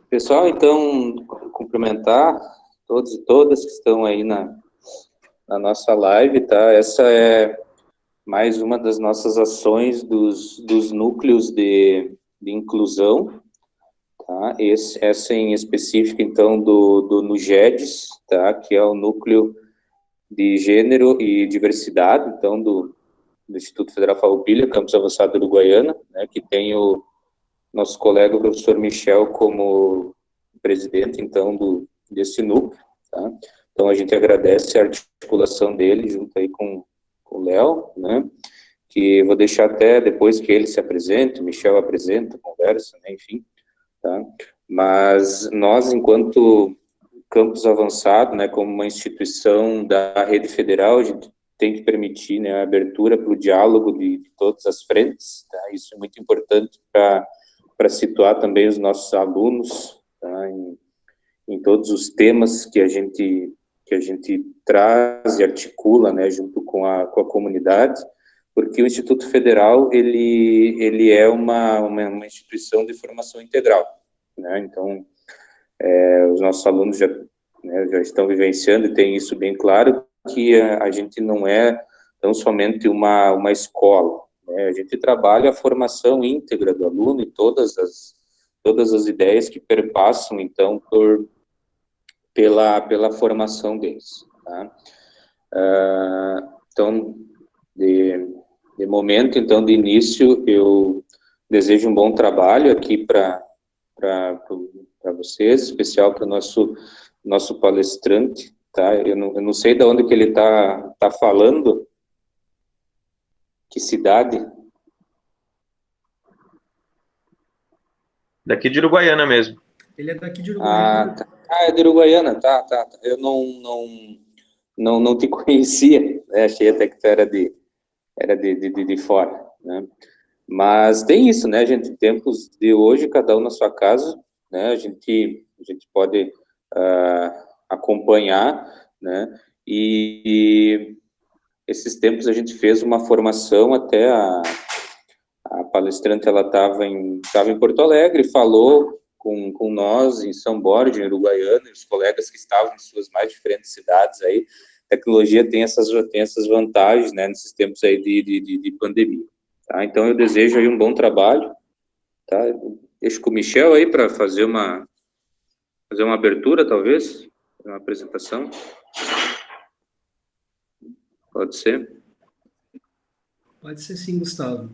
Pessoal, então, cumprimentar todos e todas que estão aí na nossa live, tá? Essa é mais uma das nossas ações dos núcleos de inclusão, tá? Essa em específico, então, do NUGEDES, tá? Que é o Núcleo de Gênero e Diversidade, então, do Instituto Federal Farroupilha, Campus Avançado Uruguaiana, né? Que tem o nosso colega, o professor Michel, como presidente, então, desse núcleo, tá? Então, a gente agradece a articulação dele, junto aí com o Léo, né? Que eu vou deixar até depois que ele se apresente, o Michel apresenta, conversa, né? Enfim, tá? Mas nós, enquanto campus avançado, né, como uma instituição da rede federal, a gente tem que permitir, né, a abertura para o diálogo de todas as frentes, tá? Isso é muito importante para situar também os nossos alunos, tá, em todos os temas que a gente traz e articula, né, junto com a comunidade, porque o Instituto Federal ele é uma instituição de formação integral, né? Então os nossos alunos já, né, já estão vivenciando e têm isso bem claro, que a gente não é tão somente uma escola, né? A gente trabalha a formação íntegra do aluno e todas as ideias que perpassam, então, pela formação deles, tá? Então, de momento, então, de início, eu desejo um bom trabalho aqui para vocês, especial para o nosso palestrante, tá? Eu não sei de onde que ele tá falando, que cidade. Daqui de Uruguaiana mesmo. Ele é daqui de Uruguaiana. Tá. É de Uruguaiana, tá. Eu não te conhecia, né? Achei até que tu era de fora, né? Mas tem isso, né, gente? Tempos de hoje, cada um na sua casa, né? A gente pode acompanhar, né? E esses tempos a gente fez uma formação, até a palestrante, ela estava em Porto Alegre, falou com nós em São Borja, em Uruguaiana, e os colegas que estavam em suas mais diferentes cidades aí. A tecnologia tem essas vantagens, né, nesses tempos aí de pandemia. Tá? Então, eu desejo aí um bom trabalho. Tá? Deixo com o Michel aí para fazer uma abertura, talvez, uma apresentação. Pode ser? Pode ser sim, Gustavo.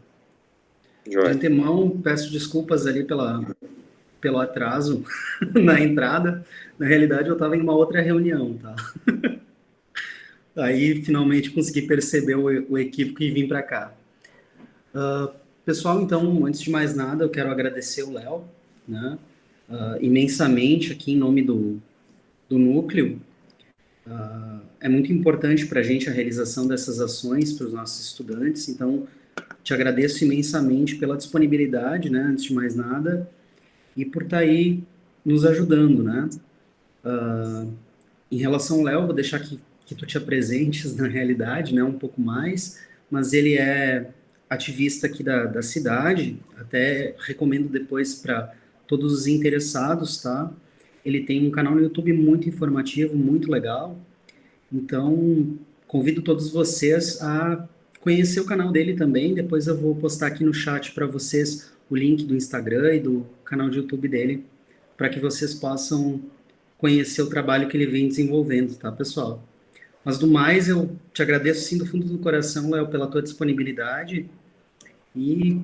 Joia. De antemão, peço desculpas ali pelo atraso na entrada. Na realidade, eu estava em uma outra reunião, tá? Aí, finalmente, consegui perceber o equívoco e vim para cá. Pessoal, então, antes de mais nada, eu quero agradecer o Léo, né? Imensamente aqui em nome do Núcleo. É muito importante para a gente a realização dessas ações para os nossos estudantes, então te agradeço imensamente pela disponibilidade, né, antes de mais nada, e por estar aí nos ajudando, né. Em relação ao Léo, vou deixar que tu te apresentes na realidade, né, um pouco mais, mas ele é ativista aqui da cidade, até recomendo depois para todos os interessados, tá? Ele tem um canal no YouTube muito informativo, muito legal, então convido todos vocês a conhecer o canal dele também, depois eu vou postar aqui no chat para vocês o link do Instagram e do canal de YouTube dele, para que vocês possam conhecer o trabalho que ele vem desenvolvendo, tá, pessoal? Mas do mais, eu te agradeço sim do fundo do coração, Léo, pela tua disponibilidade e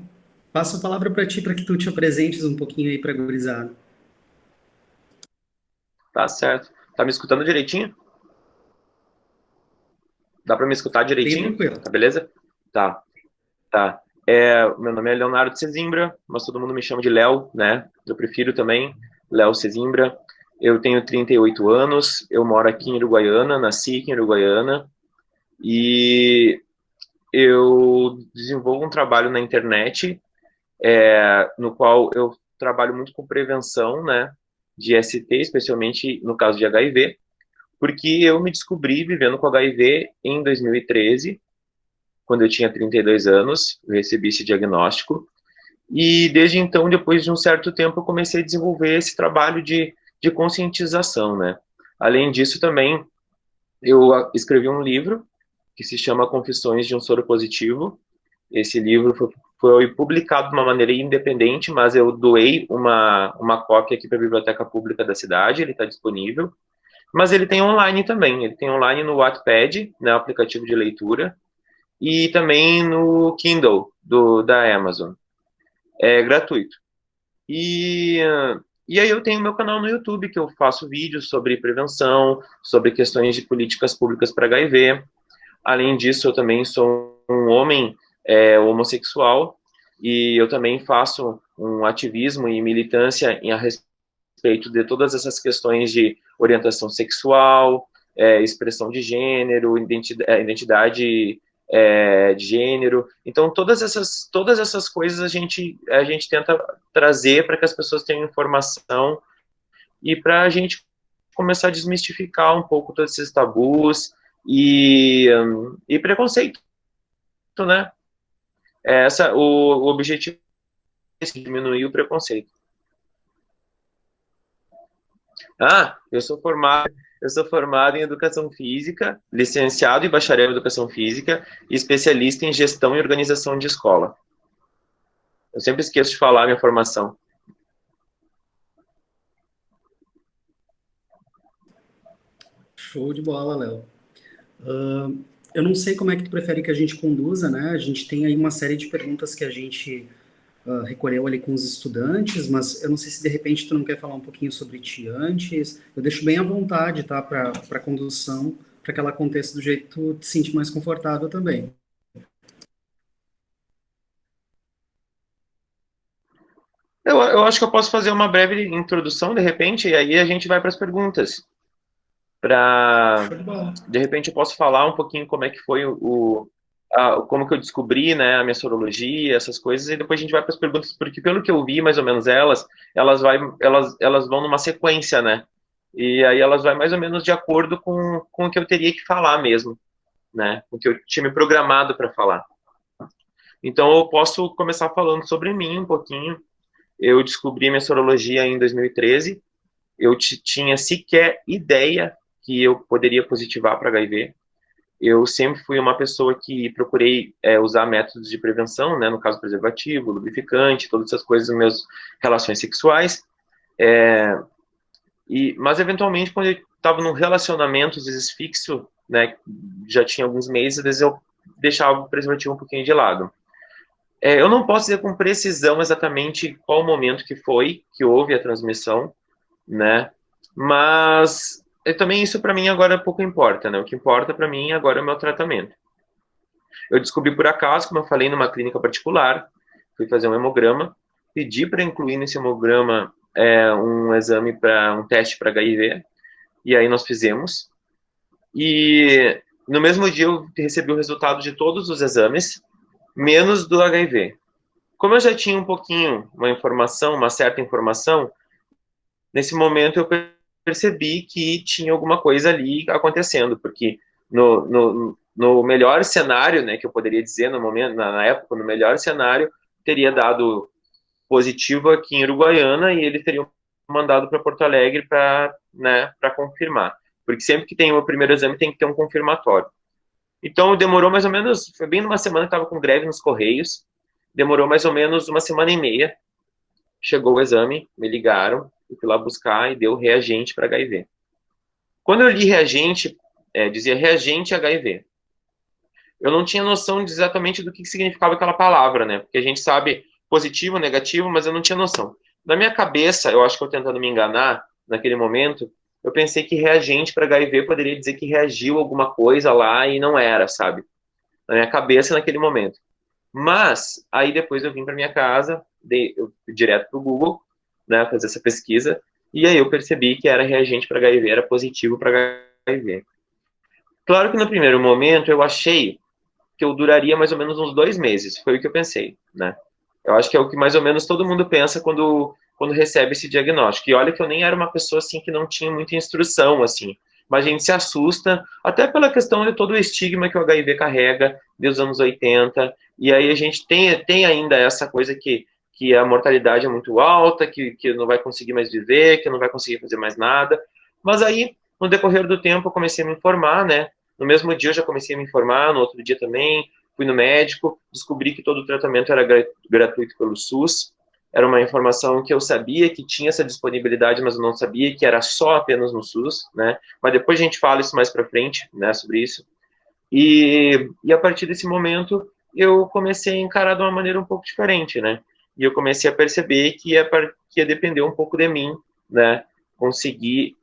passo a palavra para ti, para que tu te apresentes um pouquinho aí para a gurizada. Tá certo. Tá me escutando direitinho? Dá para me escutar Bem direitinho? tranquilo. Tá beleza? Tá. Meu nome é Leonardo Cezimbra, mas todo mundo me chama de Léo, né? Eu prefiro também Léo Cezimbra. Eu tenho 38 anos, eu moro aqui em Uruguaiana, nasci aqui em Uruguaiana e eu desenvolvo um trabalho na internet, no qual eu trabalho muito com prevenção, né, de ST, especialmente no caso de HIV, porque eu me descobri vivendo com HIV em 2013, quando eu tinha 32 anos, eu recebi esse diagnóstico, E desde então, depois de um certo tempo, eu comecei a desenvolver esse trabalho de conscientização, né? Além disso, também, eu escrevi um livro que se chama Confissões de um Soro Positivo. Esse livro foi publicado de uma maneira independente, mas eu doei uma cópia aqui para a Biblioteca Pública da cidade, ele está disponível. Mas ele tem online também, ele tem online no Wattpad, né, aplicativo de leitura, e também no Kindle da Amazon. É gratuito. E, e aí eu tenho meu canal no YouTube, que eu faço vídeos sobre prevenção, sobre questões de políticas públicas para HIV. Além disso, eu também sou um homem homossexual, e eu também faço um ativismo e militância a respeito de todas essas questões de orientação sexual, expressão de gênero, identidade de gênero. Então, todas essas coisas a gente tenta trazer para que as pessoas tenham informação e para a gente começar a desmistificar um pouco todos esses tabus e preconceito, né? O objetivo é diminuir o preconceito. Eu sou formado em Educação Física, licenciado e bacharel em Educação Física e especialista em Gestão e Organização de Escola. Eu sempre esqueço de falar a minha formação. Show de bola, Léo. Eu não sei como é que tu prefere que a gente conduza, né? A gente tem aí uma série de perguntas que a gente recolheu ali com os estudantes, mas eu não sei se de repente tu não quer falar um pouquinho sobre ti antes. Eu deixo bem à vontade, tá? Para a condução, para que ela aconteça do jeito que tu te sente mais confortável também. Eu acho que eu posso fazer uma breve introdução, de repente, e aí a gente vai para as perguntas. Show de bola. De repente, eu posso falar um pouquinho como é que foi como que eu descobri, né, a minha sorologia, essas coisas, e depois a gente vai para as perguntas, porque pelo que eu vi, mais ou menos elas vão numa sequência, né? E aí elas vão mais ou menos de acordo com o que eu teria que falar mesmo, né? O que eu tinha me programado para falar. Então eu posso começar falando sobre mim um pouquinho. Eu descobri minha sorologia em 2013. Eu tinha sequer ideia que eu poderia positivar para HIV. Eu sempre fui uma pessoa que procurei usar métodos de prevenção, né, no caso preservativo, lubrificante, todas essas coisas nas minhas relações sexuais. Mas eventualmente, quando eu estava num relacionamento, às vezes fixo, né, já tinha alguns meses, às vezes eu deixava o preservativo um pouquinho de lado. Eu não posso dizer com precisão exatamente qual momento que foi que houve a transmissão, né? Mas também isso para mim agora pouco importa, né? O que importa para mim agora é o meu tratamento. Eu descobri por acaso, como eu falei, numa clínica particular, fui fazer um hemograma, pedi para incluir nesse hemograma um exame para um teste para HIV, e aí nós fizemos. E no mesmo dia eu recebi o resultado de todos os exames, menos do HIV. Como eu já tinha um pouquinho uma certa informação, nesse momento eu percebi que tinha alguma coisa ali acontecendo, porque no melhor cenário, né, que eu poderia dizer no momento, na época, no melhor cenário, teria dado positivo aqui em Uruguaiana e eles teriam mandado para Porto Alegre para, né, para confirmar. Porque sempre que tem o primeiro exame tem que ter um confirmatório. Então demorou mais ou menos, foi bem numa semana que estava com greve nos Correios, demorou mais ou menos uma semana e meia. Chegou o exame, me ligaram, eu fui lá buscar e deu reagente para HIV. Quando eu li reagente, dizia reagente HIV. Eu não tinha noção exatamente do que significava aquela palavra, né? Porque a gente sabe positivo, negativo, mas eu não tinha noção. Na minha cabeça, eu acho que eu tentando me enganar naquele momento, eu pensei que reagente para HIV poderia dizer que reagiu alguma coisa lá e não era, sabe? Na minha cabeça naquele momento. Mas, aí depois eu vim para minha casa, eu fui direto para o Google, né, fazer essa pesquisa, e aí eu percebi que era reagente para HIV, era positivo para HIV. Claro que no primeiro momento eu achei que eu duraria mais ou menos uns 2 meses, foi o que eu pensei, né? Eu acho que é o que mais ou menos todo mundo pensa quando recebe esse diagnóstico. E olha que eu nem era uma pessoa assim que não tinha muita instrução, assim, mas a gente se assusta, até pela questão de todo o estigma que o HIV carrega desde os anos 80, e aí a gente tem ainda essa coisa que que a mortalidade é muito alta, que não vai conseguir mais viver, que não vai conseguir fazer mais nada. Mas aí, no decorrer do tempo, eu comecei a me informar, né? No mesmo dia eu já comecei a me informar, no outro dia também, fui no médico, descobri que todo o tratamento era gratuito pelo SUS. Era uma informação que eu sabia que tinha essa disponibilidade, mas eu não sabia que era só apenas no SUS, né? Mas depois a gente fala isso mais para frente, né, sobre isso. E a partir desse momento, eu comecei a encarar de uma maneira um pouco diferente, né? E eu comecei a perceber que ia depender um pouco de mim, né? Conseguir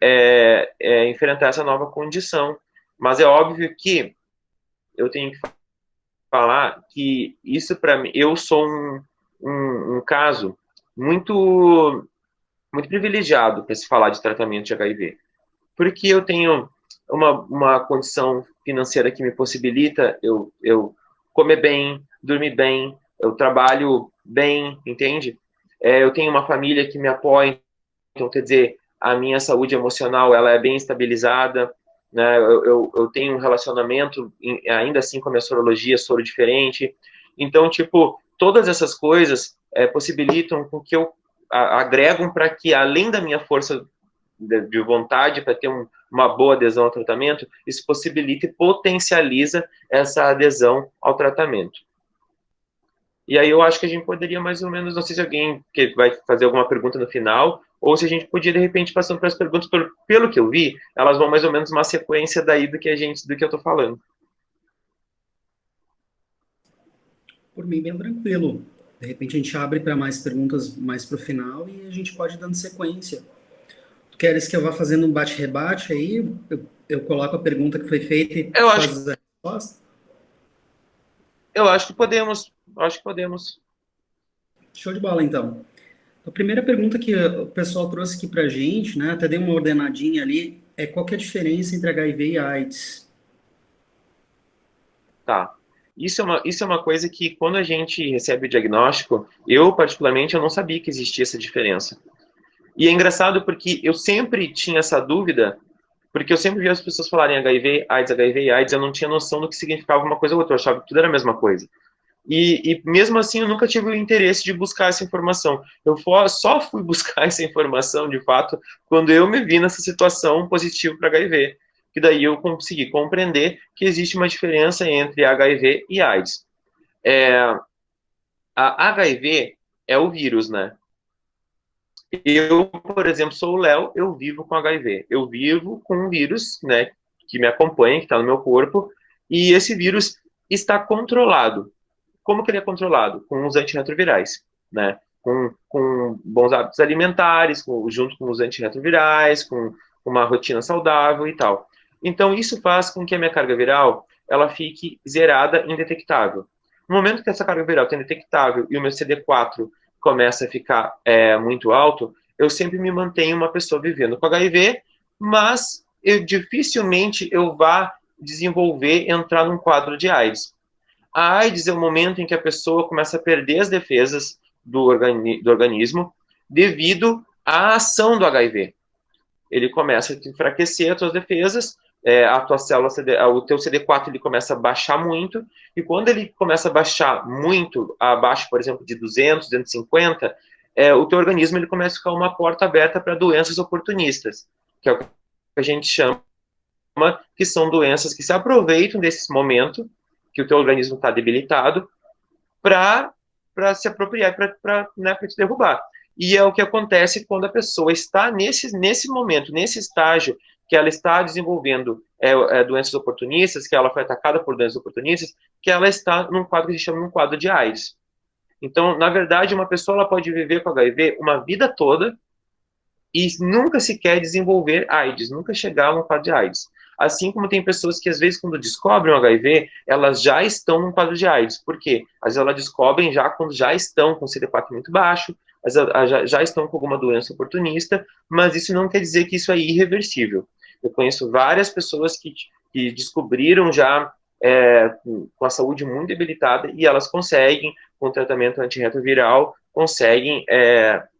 enfrentar essa nova condição. Mas é óbvio que eu tenho que falar que isso para mim, eu sou um caso muito muito privilegiado para se falar de tratamento de HIV, porque eu tenho uma condição financeira que me possibilita eu comer bem, dormir bem, eu trabalho bem, entende? Eu tenho uma família que me apoia, então quer dizer, a minha saúde emocional ela é bem estabilizada, né? Eu tenho um relacionamento ainda assim com a minha sorologia, soro diferente, então tipo todas essas coisas possibilitam com que eu agregam para que além da minha força de vontade para ter uma boa adesão ao tratamento, isso possibilita e potencializa essa adesão ao tratamento. E aí eu acho que a gente poderia mais ou menos, não sei se alguém que vai fazer alguma pergunta no final, ou se a gente podia de repente passando para as perguntas, pelo que eu vi, elas vão mais ou menos uma sequência daí do que eu estou falando. Por mim, bem tranquilo. De repente a gente abre para mais perguntas mais para o final e a gente pode ir dando sequência. Tu queres que eu vá fazendo um bate-rebate aí? Eu coloco a pergunta que foi feita e Eu tu acho, fazes a resposta? eu acho que podemos, acho que podemos. Show de bola, então. A primeira pergunta que o pessoal trouxe aqui para a gente, né, até dei uma ordenadinha ali, é qual que é a diferença entre HIV e AIDS? Tá. Isso é uma coisa que quando a gente recebe o diagnóstico, eu particularmente eu não sabia que existia essa diferença. E é engraçado porque eu sempre tinha essa dúvida, porque eu sempre via as pessoas falarem HIV, AIDS, eu não tinha noção do que significava uma coisa ou outra, eu achava que tudo era a mesma coisa. E mesmo assim eu nunca tive o interesse de buscar essa informação. Só fui buscar essa informação, de fato, quando eu me vi nessa situação positiva para HIV. Que daí eu consegui compreender que existe uma diferença entre HIV e AIDS. A HIV é o vírus, né? Eu, por exemplo, sou o Léo, eu vivo com HIV. Eu vivo com um vírus, né, que me acompanha, que está no meu corpo, e esse vírus está controlado. Como que ele é controlado? Com os antirretrovirais, né? Com bons hábitos alimentares, junto com os antirretrovirais, com uma rotina saudável e tal. Então, isso faz com que a minha carga viral ela fique zerada, indetectável. No momento que essa carga viral está indetectável e o meu CD4 começa a ficar muito alto, eu sempre me mantenho uma pessoa vivendo com HIV, mas dificilmente eu vá desenvolver, entrar num quadro de AIDS. A AIDS é o momento em que a pessoa começa a perder as defesas do organismo devido à ação do HIV. Ele começa a enfraquecer as suas defesas, a tua célula, o teu CD4 ele começa a baixar muito, e quando ele começa a baixar muito, abaixo, por exemplo, de 200, 250, o teu organismo ele começa a ficar uma porta aberta para doenças oportunistas, que é o que a gente chama, que são doenças que se aproveitam desse momento que o teu organismo está debilitado para se apropriar, para né, te derrubar. E é o que acontece quando a pessoa está nesse momento, nesse estágio, que ela está desenvolvendo doenças oportunistas, que ela foi atacada por doenças oportunistas, que ela está num quadro que se chama um quadro de AIDS. Então, na verdade, uma pessoa ela pode viver com HIV uma vida toda e nunca sequer desenvolver AIDS, nunca chegar a um quadro de AIDS. Assim como tem pessoas que, às vezes, quando descobrem o HIV, elas já estão num quadro de AIDS. Por quê? Às vezes elas descobrem já quando já estão com o CD4 muito baixo, já estão com alguma doença oportunista, mas isso não quer dizer que isso é irreversível. Eu conheço várias pessoas que descobriram já com a saúde muito debilitada e elas conseguem, com tratamento antirretroviral, conseguem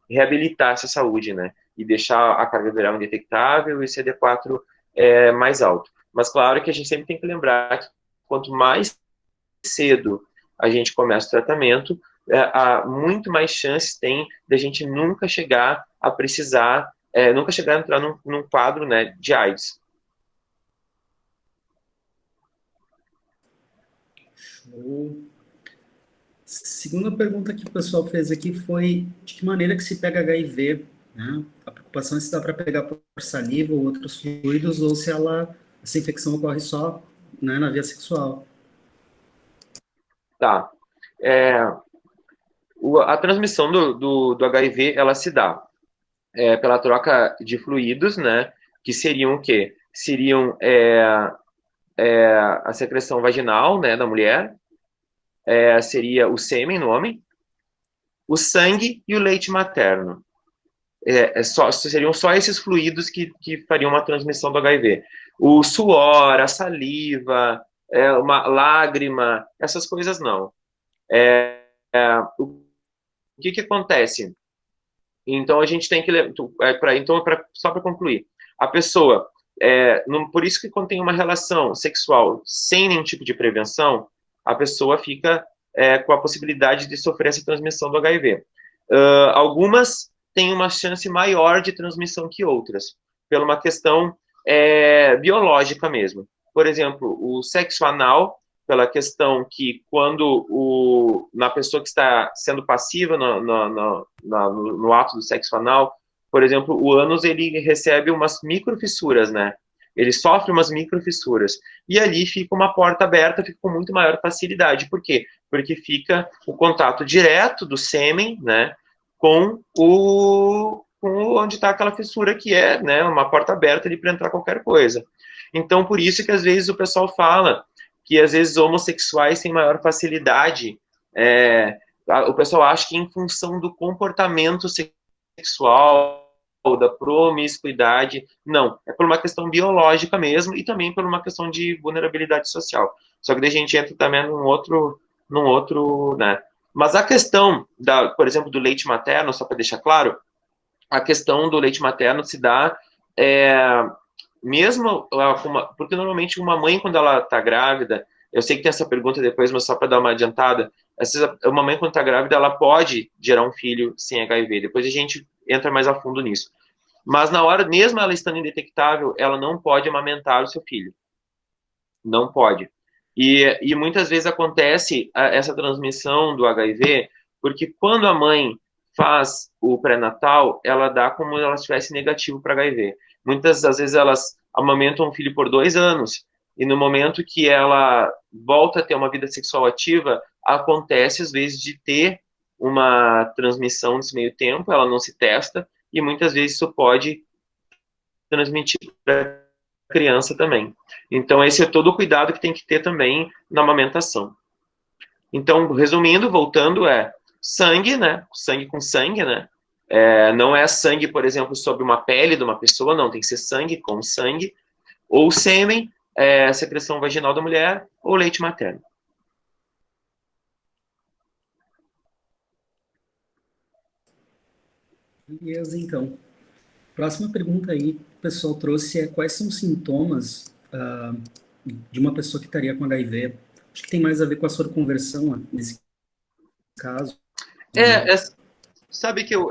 reabilitar essa saúde, né? E deixar a carga viral indetectável e o CD4 mais alto. Mas claro que a gente sempre tem que lembrar que quanto mais cedo a gente começa o tratamento, há muito mais chances tem de a gente nunca chegar a precisar, nunca chegar a entrar num quadro, né, de AIDS. Show. Segunda pergunta que o pessoal fez aqui foi de que maneira que se pega HIV, né? A preocupação é se dá para pegar por saliva ou outros fluidos ou se essa infecção ocorre só, né, na via sexual. Tá. A transmissão do HIV, ela se dá pela troca de fluidos, né? Que seriam o quê? Seriam a secreção vaginal, né, da mulher, seria o sêmen no homem, o sangue e o leite materno. Seriam só esses fluidos que fariam uma transmissão do HIV. O suor, a saliva, uma lágrima, essas coisas não. O que acontece? Então, a gente tem que... só para concluir, a pessoa, por isso que quando tem uma relação sexual sem nenhum tipo de prevenção, a pessoa fica com a possibilidade de sofrer essa transmissão do HIV. Algumas têm uma chance maior de transmissão que outras, por uma questão biológica mesmo. Por exemplo, o sexo anal, pela questão que na pessoa que está sendo passiva no ato do sexo anal, por exemplo, o ânus ele recebe umas microfissuras, né? Ele sofre umas microfissuras. E ali fica uma porta aberta, fica com muito maior facilidade. Por quê? Porque fica o contato direto do sêmen, né, com onde está aquela fissura que é, né, uma porta aberta ali para entrar qualquer coisa. Então, por isso que às vezes o pessoal fala que às vezes homossexuais têm maior facilidade. O pessoal acha que em função do comportamento sexual, da promiscuidade, não, é por uma questão biológica mesmo e também por uma questão de vulnerabilidade social. Só que daí a gente entra também num outro, né? Mas a questão, por exemplo, do leite materno, só para deixar claro, a questão do leite materno se dá mesmo, porque normalmente uma mãe, quando ela está grávida, eu sei que tem essa pergunta depois, mas só para dar uma adiantada, uma mãe, quando está grávida, ela pode gerar um filho sem HIV. Depois a gente entra mais a fundo nisso. Mas na hora, mesmo ela estando indetectável, ela não pode amamentar o seu filho. Não pode. E muitas vezes acontece essa transmissão do HIV, porque quando a mãe faz o pré-natal, ela dá como se ela estivesse negativo para HIV. Muitas das vezes elas amamentam um filho por 2 anos, e no momento que ela volta a ter uma vida sexual ativa, acontece às vezes de ter uma transmissão nesse meio tempo, ela não se testa, e muitas vezes isso pode transmitir para a criança também. Então, esse é todo o cuidado que tem que ter também na amamentação. Então, resumindo, voltando, sangue, né? Sangue com sangue, né? Não é sangue, por exemplo, sobre uma pele de uma pessoa, não, tem que ser sangue com sangue, ou sêmen, secreção vaginal da mulher, ou leite materno. Beleza, então. Próxima pergunta aí que o pessoal trouxe é quais são os sintomas de uma pessoa que estaria com HIV? Acho que tem mais a ver com a soroconversão nesse caso. Sabe que eu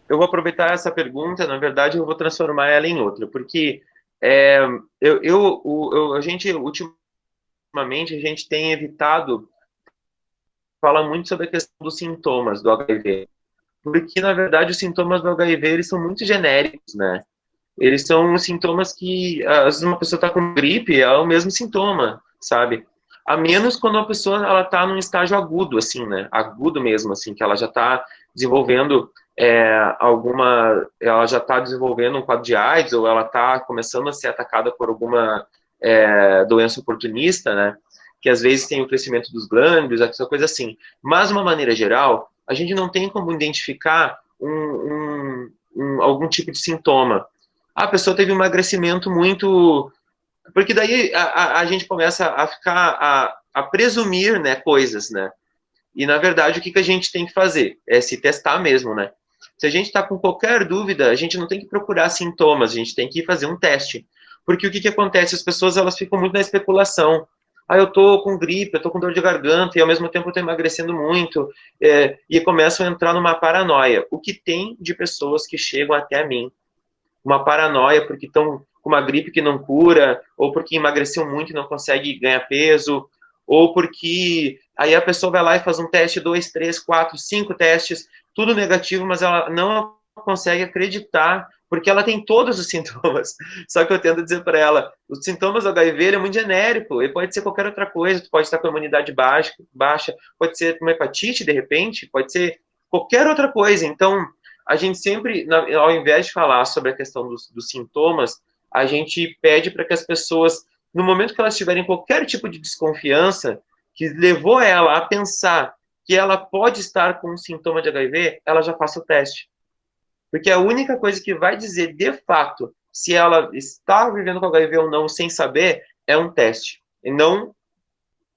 vou aproveitar essa pergunta, na verdade eu vou transformar ela em outra, porque a gente, ultimamente, a gente tem evitado falar muito sobre a questão dos sintomas do HIV, porque, na verdade, os sintomas do HIV, eles são muito genéricos, né? Eles são sintomas que, às vezes, uma pessoa está com gripe, é o mesmo sintoma, sabe? A menos quando a pessoa ela está num estágio agudo, assim, né? Agudo mesmo, assim, que ela já está desenvolvendo ela já está desenvolvendo um quadro de AIDS, ou ela está começando a ser atacada por alguma doença oportunista, né? Que às vezes tem o crescimento dos glândulos, essa coisa assim. Mas, de uma maneira geral, a gente não tem como identificar algum tipo de sintoma. A pessoa teve um emagrecimento muito... Porque daí a gente começa a ficar, a presumir, né, coisas, né? E, na verdade, o que a gente tem que fazer? É se testar mesmo, né? Se a gente está com qualquer dúvida, a gente não tem que procurar sintomas, a gente tem que fazer um teste. Porque o que acontece? As pessoas elas ficam muito na especulação. eu tô com gripe, eu tô com dor de garganta, e ao mesmo tempo eu tô emagrecendo muito, e começam a entrar numa paranoia. O que tem de pessoas que chegam até mim? Uma paranoia porque estão com uma gripe que não cura, ou porque emagreceu muito e não consegue ganhar peso, ou porque aí a pessoa vai lá e faz um teste, 2, 3, 4, 5 testes, tudo negativo, mas ela não consegue acreditar, porque ela tem todos os sintomas. Só que eu tento dizer para ela, os sintomas do HIV é muito genérico, ele pode ser qualquer outra coisa, tu pode estar com a imunidade baixa, pode ser uma hepatite, de repente, pode ser qualquer outra coisa. Então, a gente sempre, ao invés de falar sobre a questão dos sintomas, a gente pede para que as pessoas, no momento que elas tiverem qualquer tipo de desconfiança, que levou ela a pensar que ela pode estar com um sintoma de HIV, ela já faça o teste. Porque a única coisa que vai dizer, de fato, se ela está vivendo com HIV ou não, sem saber, é um teste. E não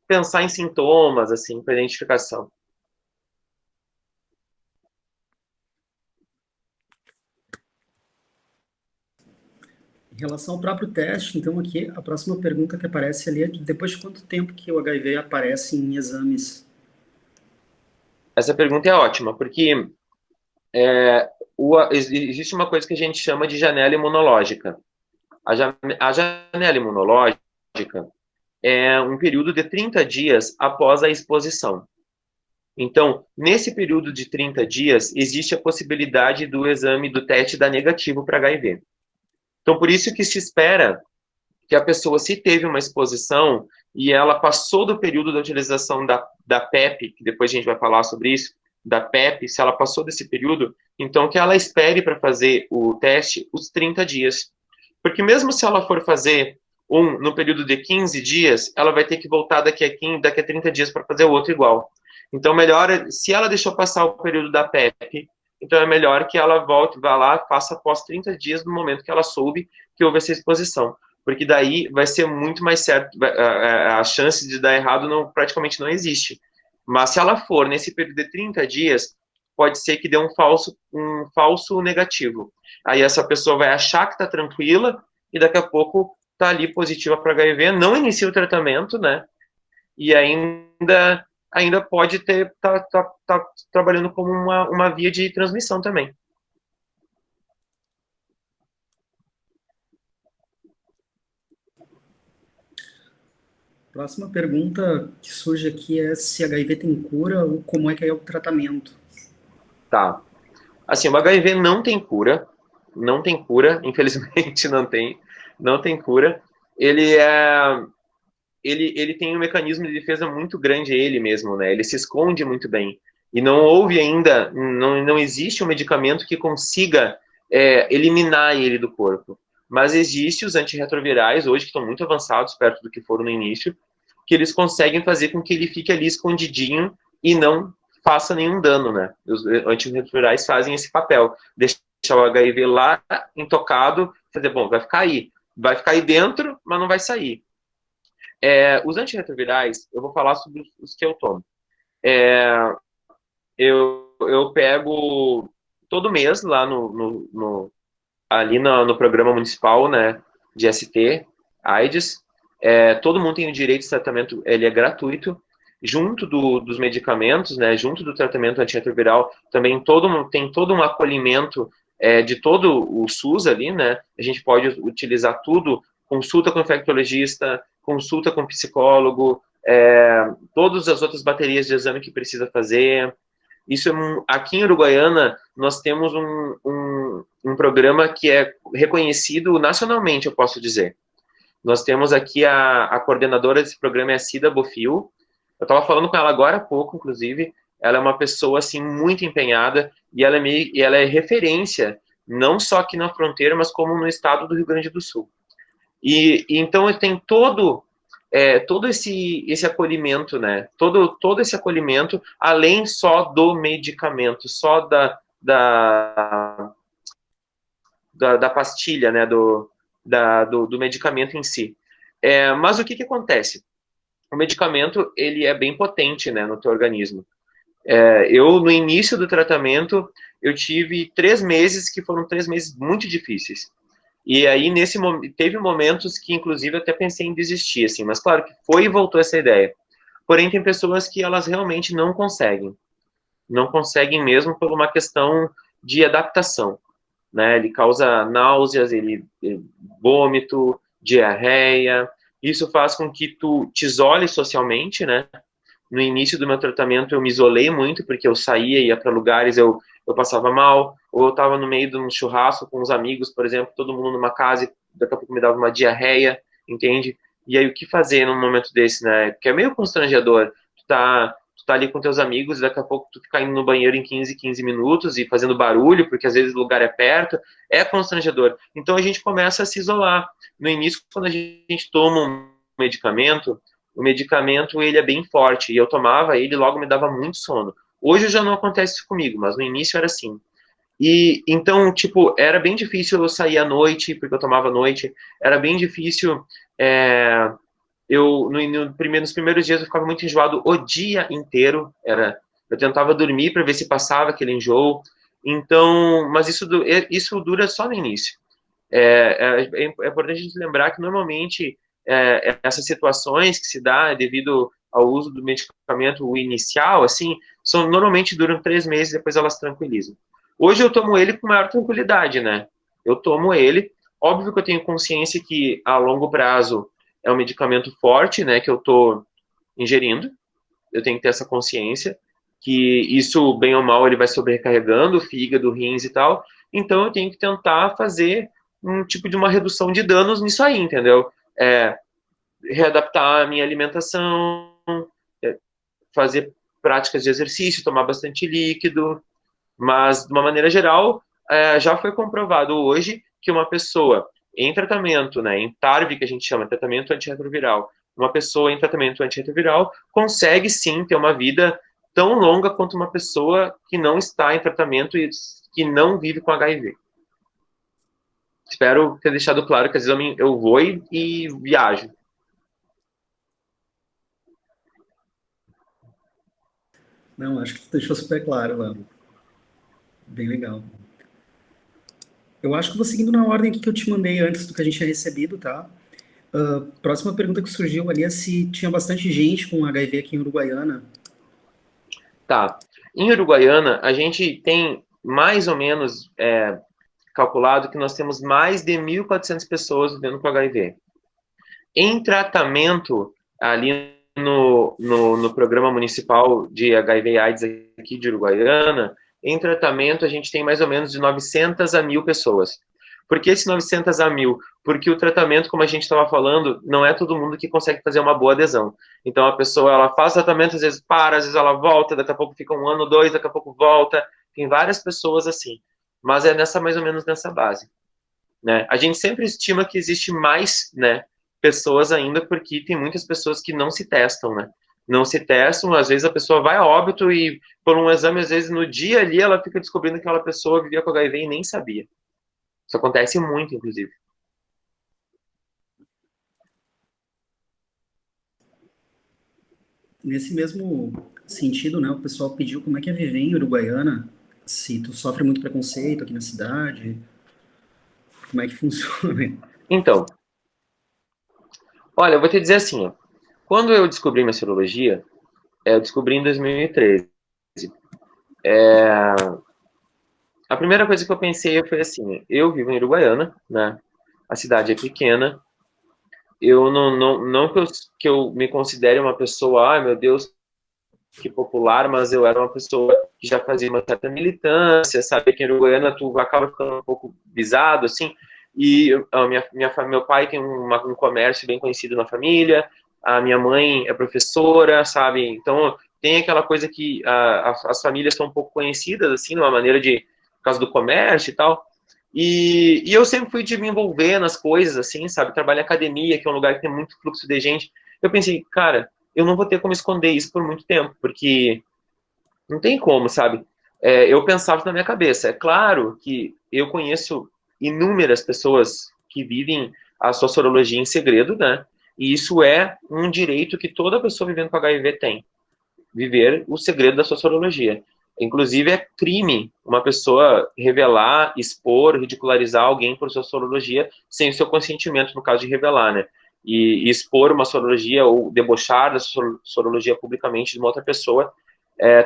pensar em sintomas, assim, para identificação. Em relação ao próprio teste, então aqui a próxima pergunta que aparece ali é depois de quanto tempo que o HIV aparece em exames? Essa pergunta é ótima, porque existe uma coisa que a gente chama de janela imunológica. A janela imunológica é um período de 30 dias após a exposição. Então, nesse período de 30 dias, existe a possibilidade do exame do teste dar negativo para HIV. Então, por isso que se espera que a pessoa, se teve uma exposição e ela passou do período da utilização da PEP, que depois a gente vai falar sobre isso, da PEP, se ela passou desse período, então que ela espere para fazer o teste os 30 dias. Porque mesmo se ela for fazer no período de 15 dias, ela vai ter que voltar daqui a 30 dias para fazer o outro igual. Então, melhor, se ela deixou passar o período da PEP, então é melhor que ela volte, vá lá, faça após 30 dias no momento que ela soube que houve essa exposição. Porque daí vai ser muito mais certo, a chance de dar errado praticamente não existe. Mas se ela for nesse período de 30 dias, pode ser que dê um falso negativo. Aí essa pessoa vai achar que está tranquila e daqui a pouco está ali positiva para HIV, não inicia o tratamento, né? E ainda pode tá trabalhando como uma via de transmissão também. Próxima pergunta que surge aqui é se HIV tem cura ou como é que é o tratamento. Tá. Assim, o HIV não tem cura, infelizmente não tem cura. Ele tem um mecanismo de defesa muito grande ele mesmo, né? Ele se esconde muito bem. E não houve ainda, não existe um medicamento que consiga eliminar ele do corpo. Mas existe os antirretrovirais, hoje, que estão muito avançados, perto do que foram no início, que eles conseguem fazer com que ele fique ali escondidinho e não faça nenhum dano, né? Os antirretrovirais fazem esse papel, deixar o HIV lá intocado, fazer, bom, vai ficar aí dentro, mas não vai sair. Os antirretrovirais, eu vou falar sobre os que eu tomo. Eu pego todo mês lá ali no programa municipal, né, de ST, AIDS. Todo mundo tem o direito de tratamento, ele é gratuito. Junto dos medicamentos, né, junto do tratamento antirretroviral, também tem todo um acolhimento de todo o SUS ali, né? A gente pode utilizar tudo, consulta com infectologista, consulta com psicólogo, todas as outras baterias de exame que precisa fazer. Isso aqui em Uruguaiana, nós temos um programa que é reconhecido nacionalmente, eu posso dizer. Nós temos aqui a coordenadora desse programa, é a Cida Bofil. Eu estava falando com ela agora há pouco, inclusive. Ela é uma pessoa assim muito empenhada e ela é referência, não só aqui na fronteira, mas como no estado do Rio Grande do Sul. E então tem todo esse acolhimento, né? Todo esse acolhimento, além só do medicamento, só da pastilha, né? Do medicamento em si. Mas o que acontece? O medicamento, ele é bem potente, né, no teu organismo. No início do tratamento, eu tive 3 meses que foram 3 meses muito difíceis. E aí, teve momentos que, inclusive, eu até pensei em desistir, assim, mas claro que foi e voltou essa ideia. Porém, tem pessoas que elas realmente não conseguem. Não conseguem mesmo por uma questão de adaptação, né? Ele causa náuseas, vômito, diarreia. Isso faz com que tu te isole socialmente, né? No início do meu tratamento eu me isolei muito, porque eu saía, ia para lugares, eu passava mal, ou eu estava no meio de um churrasco com os amigos, por exemplo, todo mundo numa casa e daqui a pouco me dava uma diarreia, entende? E aí o que fazer num momento desse, né? Porque é meio constrangedor. Tu tá ali com teus amigos e daqui a pouco tu ficar indo no banheiro em 15 minutos e fazendo barulho, porque às vezes o lugar é perto, é constrangedor. Então a gente começa a se isolar. No início, quando a gente toma um medicamento, o medicamento ele é bem forte, e eu tomava ele e logo me dava muito sono. Hoje já não acontece isso comigo, mas no início era assim. E então, tipo, era bem difícil eu sair à noite, porque eu tomava à noite, era bem difícil. Nos primeiros dias eu ficava muito enjoado o dia inteiro. Eu tentava dormir para ver se passava aquele enjoo. Então, mas isso dura só no início. É importante a gente lembrar que normalmente essas situações que se dá devido ao uso do medicamento o inicial, assim, normalmente duram 3 meses, depois elas tranquilizam. Hoje eu tomo ele com maior tranquilidade, né? Eu tomo ele, óbvio que eu tenho consciência que a longo prazo é um medicamento forte, né, que eu tô ingerindo, eu tenho que ter essa consciência que isso, bem ou mal, ele vai sobrecarregando o fígado, rins e tal, então eu tenho que tentar fazer um tipo de uma redução de danos nisso aí, entendeu? Readaptar a minha alimentação, fazer práticas de exercício, tomar bastante líquido, mas, de uma maneira geral, já foi comprovado hoje que uma pessoa em tratamento, né, em TARV, que a gente chama, tratamento antirretroviral, uma pessoa em tratamento antirretroviral consegue sim ter uma vida tão longa quanto uma pessoa que não está em tratamento e que não vive com HIV. Espero ter deixado claro que às vezes eu vou e viajo. Não, acho que tu deixou super claro lá. Bem legal. Eu acho que vou seguindo na ordem aqui que eu te mandei antes do que a gente tinha recebido, tá? Próxima pergunta que surgiu ali é se tinha bastante gente com HIV aqui em Uruguaiana. Tá. Em Uruguaiana, a gente tem mais ou menos calculado que nós temos mais de 1.400 pessoas vivendo com HIV. Em tratamento, ali no Programa Municipal de HIV/AIDS aqui de Uruguaiana, em tratamento a gente tem mais ou menos de 900 a 1.000 pessoas. Por que esse 900 a 1.000? Porque o tratamento, como a gente estava falando, não é todo mundo que consegue fazer uma boa adesão. Então a pessoa ela faz tratamento, às vezes para, às vezes ela volta, daqui a pouco fica 1 ano, 2, daqui a pouco volta. Tem várias pessoas assim. Mas é mais ou menos nessa base. Né? A gente sempre estima que existe mais, né, pessoas ainda, porque tem muitas pessoas que não se testam, né? Não se testam, às vezes a pessoa vai a óbito e por um exame, às vezes no dia ali ela fica descobrindo que aquela pessoa vivia com HIV e nem sabia. Isso acontece muito, inclusive. Nesse mesmo sentido, né, o pessoal pediu como é que é viver em Uruguaiana, se tu sofre muito preconceito aqui na cidade, como é que funciona? Então, olha, eu vou te dizer assim, ó, quando eu descobri minha serologia, eu descobri em 2013. A primeira coisa que eu pensei foi assim, eu vivo em Uruguaiana, né? A cidade é pequena, eu não que eu me considere uma pessoa, ai meu Deus, que popular, mas eu era uma pessoa que já fazia uma certa militância, sabe? Aqui em Uruguaiana tu acaba ficando um pouco visado, assim, e meu pai tem um comércio bem conhecido na família, a minha mãe é professora, sabe? Então tem aquela coisa que as famílias são um pouco conhecidas, assim, de uma maneira por causa do comércio e tal. E eu sempre fui de me envolver nas coisas, assim, sabe? Trabalho em academia, que é um lugar que tem muito fluxo de gente. Eu pensei, cara, eu não vou ter como esconder isso por muito tempo, porque não tem como, sabe? Eu pensava na minha cabeça. É claro que eu conheço inúmeras pessoas que vivem a sua sorologia em segredo, né? E isso é um direito que toda pessoa vivendo com HIV tem. Viver o segredo da sua sorologia. Inclusive, é crime uma pessoa revelar, expor, ridicularizar alguém por sua sorologia sem o seu consentimento, no caso de revelar, né? E expor uma sorologia ou debochar da sorologia publicamente de uma outra pessoa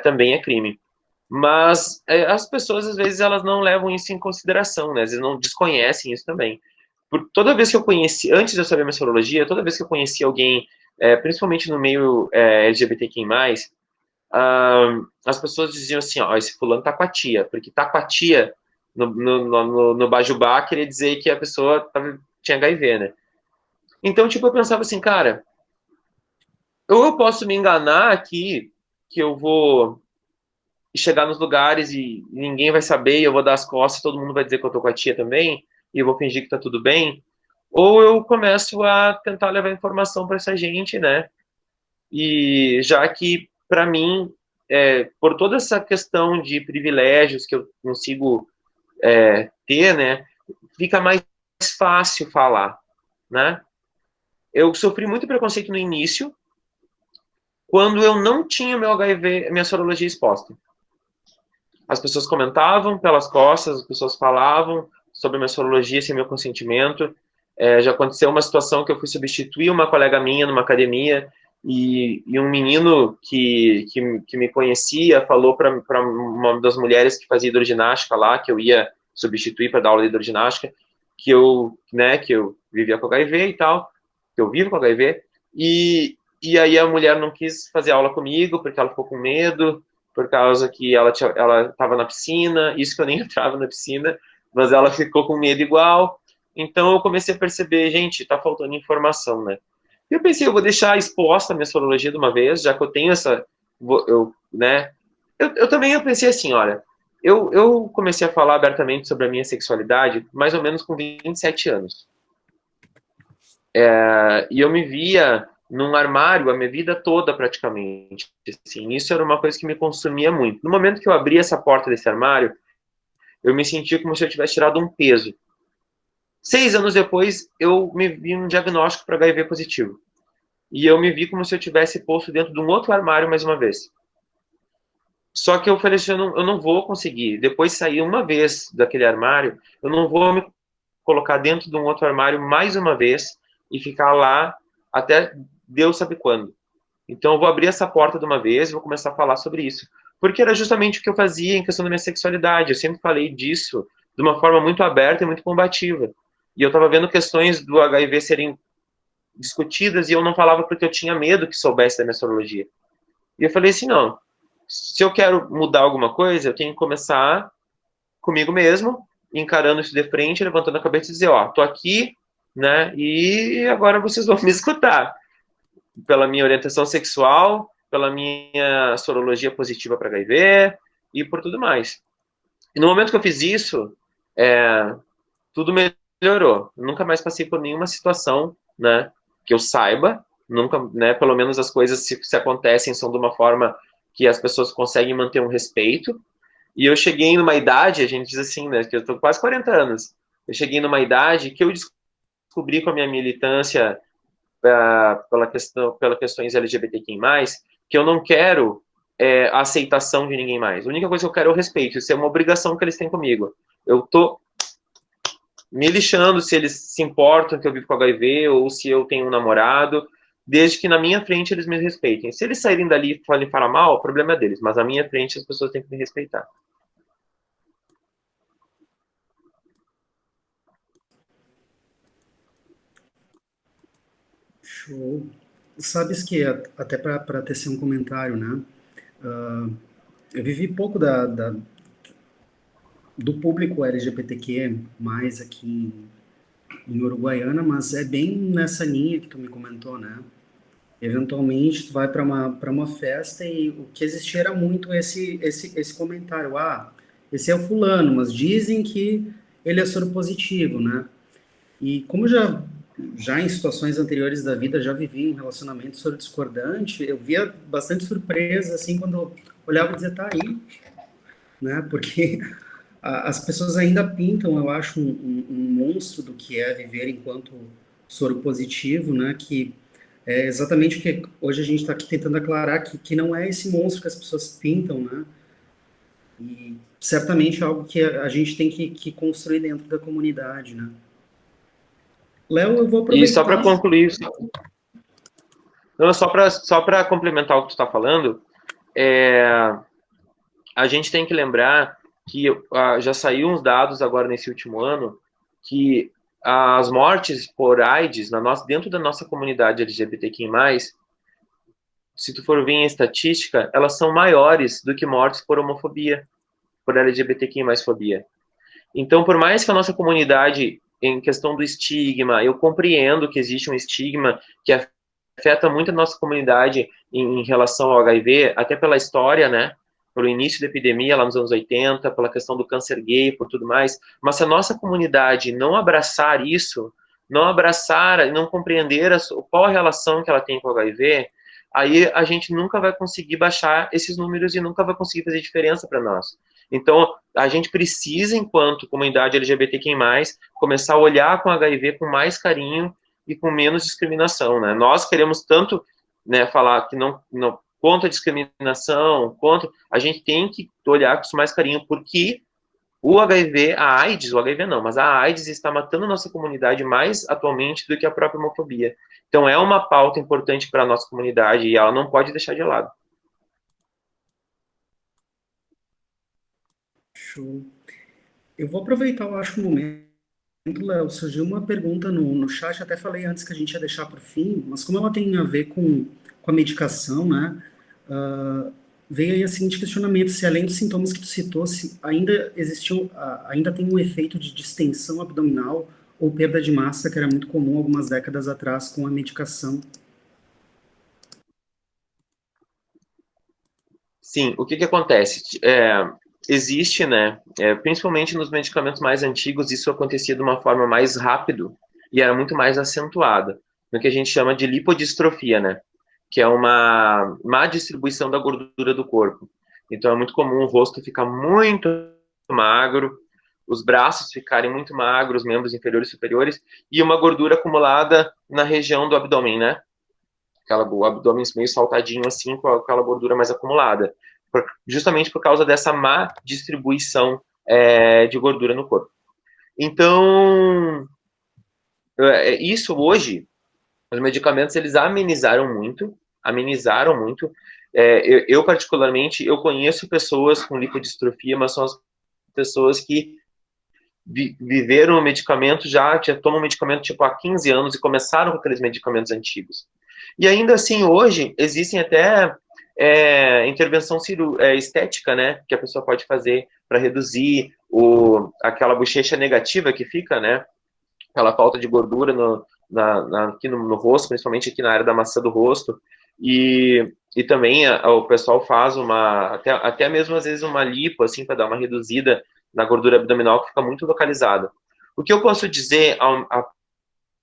também é crime. Mas as pessoas, às vezes, elas não levam isso em consideração, né? Às vezes não desconhecem isso também. Toda vez que eu conheci, antes de eu saber minha sorologia, toda vez que eu conheci alguém, principalmente no meio LGBTQI+, as pessoas diziam assim, ó, esse fulano tá com a tia, porque tá com a tia no Bajubá queria dizer que a pessoa tinha HIV, né? Então, tipo, eu pensava assim, cara, ou eu posso me enganar aqui, que eu vou chegar nos lugares e ninguém vai saber, e eu vou dar as costas, todo mundo vai dizer que eu tô com a tia também, e eu vou fingir que tá tudo bem, ou eu começo a tentar levar informação para essa gente, né? E já que, para mim, por toda essa questão de privilégios que eu consigo ter, né, fica mais fácil falar, né? Eu sofri muito preconceito no início, quando eu não tinha meu HIV, minha sorologia exposta. As pessoas comentavam pelas costas, as pessoas falavam sobre a minha sorologia sem meu consentimento. Já aconteceu uma situação que eu fui substituir uma colega minha numa academia e um menino que me conhecia falou para uma das mulheres que fazia hidroginástica lá, que eu ia substituir para dar aula de hidroginástica, que eu vivia com HIV e tal, que eu vivo com HIV, e aí a mulher não quis fazer aula comigo porque ela ficou com medo, por causa que ela estava na piscina, isso que eu nem entrava na piscina, mas ela ficou com medo igual. Então eu comecei a perceber, gente, tá faltando informação, né? E eu pensei, eu vou deixar exposta a minha sorologia de uma vez, já que eu tenho essa, né? Eu também pensei assim, olha, eu comecei a falar abertamente sobre a minha sexualidade mais ou menos com 27 anos. E eu me via num armário a minha vida toda praticamente. Assim, isso era uma coisa que me consumia muito. No momento que eu abri essa porta desse armário, eu me sentia como se eu tivesse tirado um peso. 6 anos depois, eu me vi um diagnóstico para HIV positivo. E eu me vi como se eu tivesse posto dentro de um outro armário mais uma vez. Só que eu falei assim, eu não vou conseguir. Depois de sair uma vez daquele armário, eu não vou me colocar dentro de um outro armário mais uma vez e ficar lá até Deus sabe quando. Então eu vou abrir essa porta de uma vez e vou começar a falar sobre isso. Porque era justamente o que eu fazia em questão da minha sexualidade. Eu sempre falei disso de uma forma muito aberta e muito combativa. E eu estava vendo questões do HIV serem discutidas e eu não falava porque eu tinha medo que soubesse da minha sorologia. E eu falei assim, não, se eu quero mudar alguma coisa, eu tenho que começar comigo mesmo, encarando isso de frente, levantando a cabeça e dizer, ó, tô aqui, né, e agora vocês vão me escutar. Pela minha orientação sexual, pela minha sorologia positiva para HIV e por tudo mais. E no momento que eu fiz isso, tudo melhorou. Eu nunca mais passei por nenhuma situação, né, que eu saiba, nunca, né, pelo menos as coisas se acontecem são de uma forma que as pessoas conseguem manter um respeito. E eu cheguei numa idade, a gente diz assim, né, que eu tô quase 40 anos. Eu cheguei numa idade que eu descobri com a minha militância pelas questões LGBTQI+, que eu não quero a aceitação de ninguém mais. A única coisa que eu quero é o respeito. Isso é uma obrigação que eles têm comigo. Eu tô me lixando se eles se importam que eu vivo com HIV ou se eu tenho um namorado, desde que na minha frente eles me respeitem. Se eles saírem dali e forem falar mal, o problema é deles, mas na minha frente as pessoas têm que me respeitar. Show. Sabes que, até para tecer um comentário, né? Eu vivi pouco do público LGBTQ, mais aqui em Uruguaiana, mas é bem nessa linha que tu me comentou, né? Eventualmente, tu vai para uma festa e o que existia era muito esse comentário. Ah, esse é o fulano, mas dizem que ele é soropositivo, né? E como já em situações anteriores da vida já vivi um relacionamento sorodiscordante, eu via bastante surpresa, assim, quando eu olhava e dizia, tá aí, né? Porque as pessoas ainda pintam, eu acho, um monstro do que é viver enquanto soro positivo, né? Que é exatamente o que hoje a gente está aqui tentando aclarar, que não é esse monstro que as pessoas pintam, né? E certamente é algo que a gente tem que construir dentro da comunidade, né? Léo, eu vou E só para aproveitar. concluir, não, só para complementar o que tu está falando, a gente tem que lembrar que já saiu uns dados agora nesse último ano que as mortes por AIDS dentro da nossa comunidade LGBTQI+, se tu for ver em estatística, elas são maiores do que mortes por homofobia, por LGBTQI+, fobia. Então, por mais que a nossa comunidade, em questão do estigma, eu compreendo que existe um estigma que afeta muito a nossa comunidade em relação ao HIV, até pela história, né? Pelo início da epidemia lá nos anos 80, pela questão do câncer gay, por tudo mais. Mas se a nossa comunidade não abraçar isso, não abraçar e não compreender qual a relação que ela tem com o HIV, aí a gente nunca vai conseguir baixar esses números e nunca vai conseguir fazer diferença para nós. Então, a gente precisa, enquanto comunidade LGBTQI+, começar a olhar com HIV com mais carinho e com menos discriminação, né? Nós queremos tanto, né, falar que não contra a discriminação, a gente tem que olhar com isso mais carinho, porque o HIV, a AIDS, o HIV não, mas a AIDS está matando a nossa comunidade mais atualmente do que a própria homofobia. Então é uma pauta importante para a nossa comunidade e ela não pode deixar de lado. Show. Eu vou aproveitar, eu acho, o momento, Léo, surgiu uma pergunta no chat, até falei antes que a gente ia deixar para o fim, mas como ela tem a ver com a medicação, né? ah, Veio aí o seguinte questionamento, se além dos sintomas que tu citou, se ainda existiu, ainda tem um efeito de distensão abdominal ou perda de massa, que era muito comum algumas décadas atrás com a medicação. Sim, o que acontece? Existe, né, principalmente nos medicamentos mais antigos, isso acontecia de uma forma mais rápido e era muito mais acentuada, no que a gente chama de lipodistrofia, né, que é uma má distribuição da gordura do corpo. Então é muito comum o rosto ficar muito magro, os braços ficarem muito magros, os membros inferiores e superiores, e uma gordura acumulada na região do abdômen, né, o abdômen meio saltadinho assim, com aquela gordura mais acumulada, justamente por causa dessa má distribuição de gordura no corpo. Então, isso hoje, os medicamentos eles amenizaram muito. Eu particularmente, eu conheço pessoas com lipodistrofia, mas são as pessoas que viveram o medicamento já tomam medicamento tipo há 15 anos e começaram com aqueles medicamentos antigos. E ainda assim, hoje, existem até intervenção estética, né, que a pessoa pode fazer para reduzir aquela bochecha negativa que fica, né, aquela falta de gordura aqui no rosto, principalmente aqui na área da maçã do rosto. E também o pessoal faz até mesmo às vezes uma lipo, assim, para dar uma reduzida na gordura abdominal que fica muito localizada. O que eu posso dizer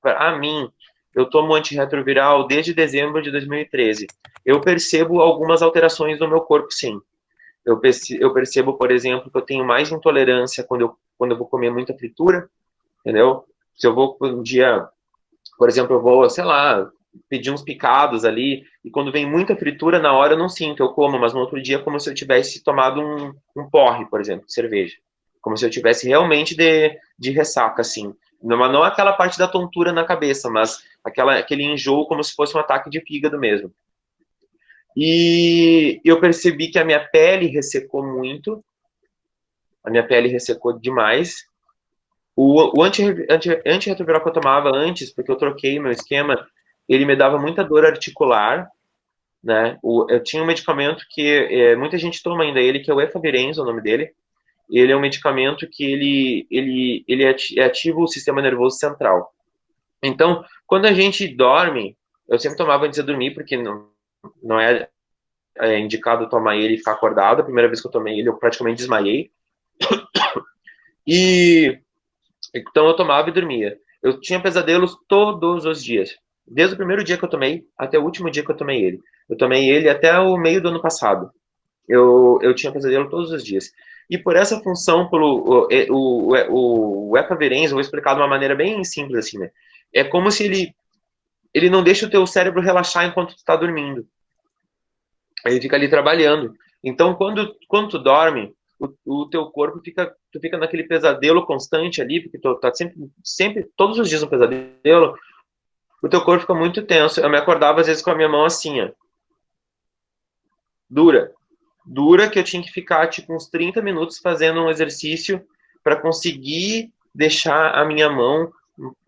a mim, eu tomo antirretroviral desde dezembro de 2013. Eu percebo algumas alterações no meu corpo, sim. Eu percebo, por exemplo, que eu tenho mais intolerância quando eu vou comer muita fritura, entendeu? Se eu vou um dia, por exemplo, eu vou, sei lá, pedir uns picados ali, e quando vem muita fritura, na hora eu não sinto, eu como, mas no outro dia é como se eu tivesse tomado um porre, por exemplo, de cerveja. Como se eu tivesse realmente de ressaca, assim. Não aquela parte da tontura na cabeça, mas aquele enjoo como se fosse um ataque de fígado mesmo. E eu percebi que a minha pele ressecou muito, a minha pele ressecou demais. O antirretroviral que eu tomava antes, porque eu troquei meu esquema, ele me dava muita dor articular, né? Eu tinha um medicamento que muita gente toma ainda ele, que é o Efavirenz, o nome dele. Ele é um medicamento que ele ativa o sistema nervoso central. Então, quando a gente dorme, eu sempre tomava antes de dormir, porque não é indicado tomar ele e ficar acordado. A primeira vez que eu tomei ele, eu praticamente desmaiei. E então eu tomava e dormia. Eu tinha pesadelos todos os dias. Desde o primeiro dia que eu tomei até o último dia que eu tomei ele. Eu tomei ele até o meio do ano passado. Eu tinha pesadelo todos os dias. E por essa função, o Efavirenz, eu vou explicar de uma maneira bem simples assim, né? É como se ele não deixa o teu cérebro relaxar enquanto tu está dormindo. Ele fica ali trabalhando. Então, quando tu dorme, o teu corpo tu fica naquele pesadelo constante ali, porque tu tá sempre, todos os dias um pesadelo, o teu corpo fica muito tenso. Eu me acordava às vezes com a minha mão assim, ó, dura, dura, que eu tinha que ficar tipo uns 30 minutos fazendo um exercício para conseguir deixar a minha mão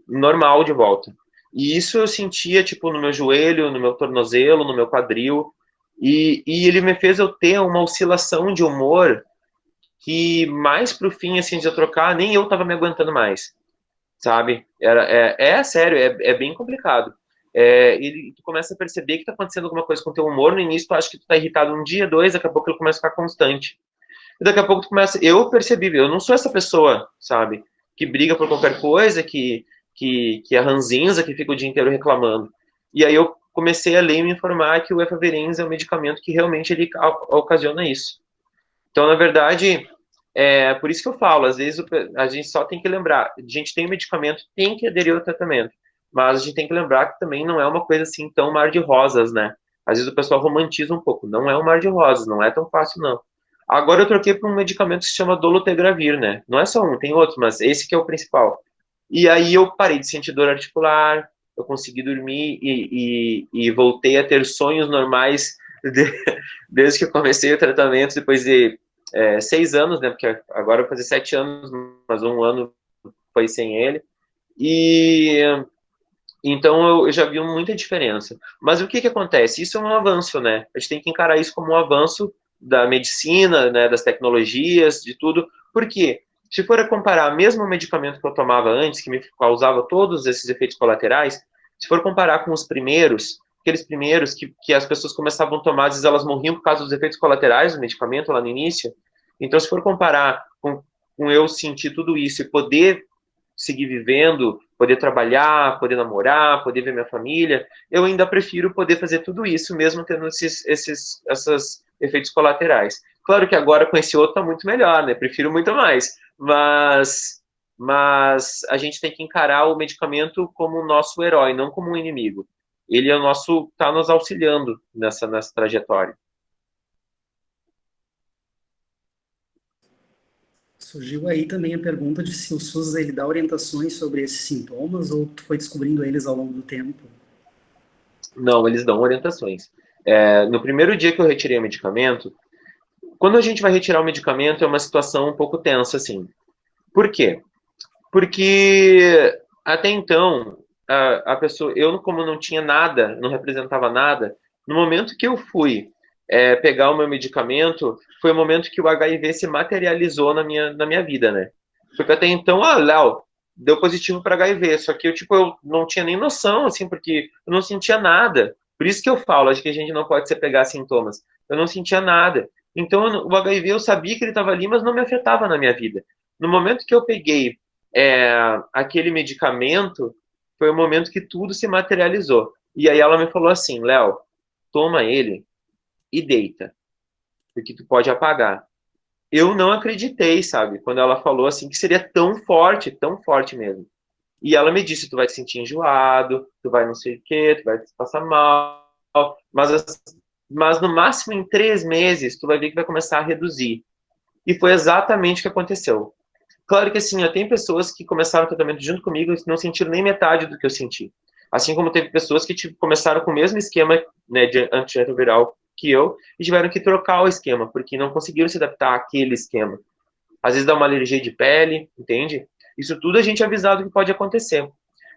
normal de volta. E isso eu sentia tipo no meu joelho, no meu tornozelo, no meu quadril, e ele me fez eu ter uma oscilação de humor que mais pro fim, assim, de eu trocar, nem eu tava me aguentando mais, sabe? Sério, é bem complicado. E tu começa a perceber que tá acontecendo alguma coisa com o teu humor. No início tu acha que tu tá irritado um dia, dois, daqui a pouco ele começa a ficar constante. E daqui a pouco tu começa... Eu percebi, eu não sou essa pessoa, sabe? Que briga por qualquer coisa, que é ranzinza, que fica o dia inteiro reclamando. E aí eu comecei a ler e me informar que o efavirenz é um medicamento que realmente ele ocasiona isso. Então, na verdade, por isso que eu falo, às vezes a gente só tem que lembrar, a gente tem medicamento, tem que aderir ao tratamento, mas a gente tem que lembrar que também não é uma coisa assim tão mar de rosas, né? Às vezes o pessoal romantiza um pouco, não é um mar de rosas, não é tão fácil, não. Agora eu troquei para um medicamento que se chama dolutegravir, né? Não é só um, tem outros, mas esse que é o principal. E aí eu parei de sentir dor articular, eu consegui dormir e voltei a ter sonhos normais desde que eu comecei o tratamento, depois de 6 anos, né? Porque agora eu vou fazer 7 anos, mas um ano foi sem ele. E então eu já vi muita diferença. Mas o que que acontece? Isso é um avanço, né? A gente tem que encarar isso como um avanço da medicina, né? Das tecnologias, de tudo. Por quê? Se for a comparar mesmo o medicamento que eu tomava antes, que me causava todos esses efeitos colaterais, se for comparar com os primeiros, aqueles primeiros que as pessoas começavam a tomar, às vezes elas morriam por causa dos efeitos colaterais do medicamento lá no início. Então, se for comparar com eu sentir tudo isso e poder seguir vivendo, poder trabalhar, poder namorar, poder ver minha família, eu ainda prefiro poder fazer tudo isso, mesmo tendo esses efeitos colaterais. Claro que agora com esse outro tá muito melhor, né? Prefiro muito mais, mas a gente tem que encarar o medicamento como o nosso herói, não como um inimigo. Ele é o nosso, tá nos auxiliando nessa trajetória. Surgiu aí também a pergunta de se o SUS ele dá orientações sobre esses sintomas ou tu foi descobrindo eles ao longo do tempo? Não, eles dão orientações. No primeiro dia que eu retirei o medicamento, quando a gente vai retirar o medicamento é uma situação um pouco tensa, assim. Por quê? Porque até então, a pessoa, eu como não tinha nada, não representava nada, no momento que eu fui pegar o meu medicamento, foi o momento que o HIV se materializou na minha vida, né? Porque até então, Léo, deu positivo para HIV, só que eu não tinha nem noção, assim, porque eu não sentia nada. Por isso que eu falo, acho que a gente não pode se pegar sintomas. Eu não sentia nada. Então, o HIV eu sabia que ele estava ali, mas não me afetava na minha vida. No momento que eu peguei aquele medicamento, foi o momento que tudo se materializou. E aí ela me falou assim, Léo, toma ele e deita, porque tu pode apagar. Eu não acreditei, sabe? Quando ela falou assim que seria tão forte mesmo. E ela me disse, tu vai te sentir enjoado, tu vai não sei o quê, tu vai passar mal, mas no máximo em 3 meses tu vai ver que vai começar a reduzir. E foi exatamente o que aconteceu. Claro que assim, tem pessoas que começaram o tratamento junto comigo e não sentiram nem metade do que eu senti. Assim como teve pessoas que começaram com o mesmo esquema, né, de antirretroviral que eu e tiveram que trocar o esquema, porque não conseguiram se adaptar àquele esquema. Às vezes dá uma alergia de pele, entende? Isso tudo a gente é avisado que pode acontecer.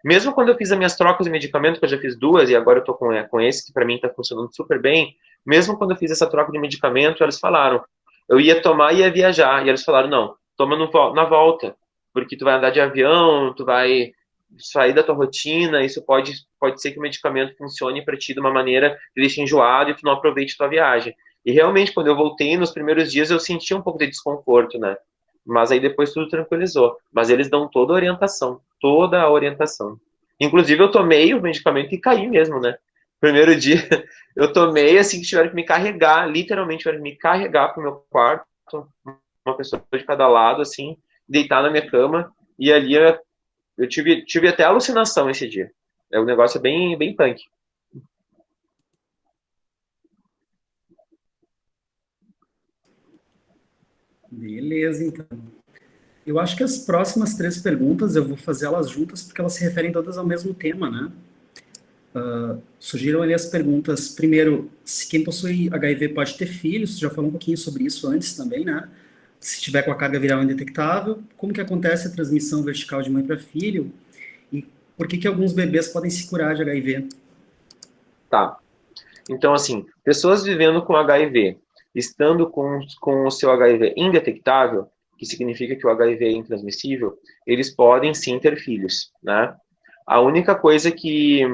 Mesmo quando eu fiz as minhas trocas de medicamento, que eu já fiz duas e agora eu tô com esse, que para mim tá funcionando super bem, mesmo quando eu fiz essa troca de medicamento, eles falaram, eu ia tomar e ia viajar, e eles falaram, não, toma na volta, porque tu vai andar de avião, tu vai sair da tua rotina, isso pode ser que o medicamento funcione para ti de uma maneira que deixe enjoado e tu não aproveite tua viagem. E realmente, quando eu voltei, nos primeiros dias eu senti um pouco de desconforto, né? Mas aí depois tudo tranquilizou. Mas eles dão toda a orientação. Inclusive eu tomei o medicamento e caí mesmo, né? Primeiro dia eu tomei, assim, que tiveram que me carregar, literalmente tiveram que me carregar pro meu quarto, uma pessoa de cada lado, assim, deitar na minha cama, e ali eu tive até alucinação esse dia. É um negócio bem, bem punk. Beleza, então. Eu acho que as próximas três perguntas eu vou fazer elas juntas porque elas se referem todas ao mesmo tema, né? Surgiram ali as perguntas, primeiro, se quem possui HIV pode ter filhos, você já falou um pouquinho sobre isso antes também, né? Se tiver com a carga viral indetectável, como que acontece a transmissão vertical de mãe para filho e por que que alguns bebês podem se curar de HIV? Tá. Então, assim, pessoas vivendo com HIV, estando com o seu HIV indetectável, que significa que o HIV é intransmissível, eles podem sim ter filhos, né? A única coisa que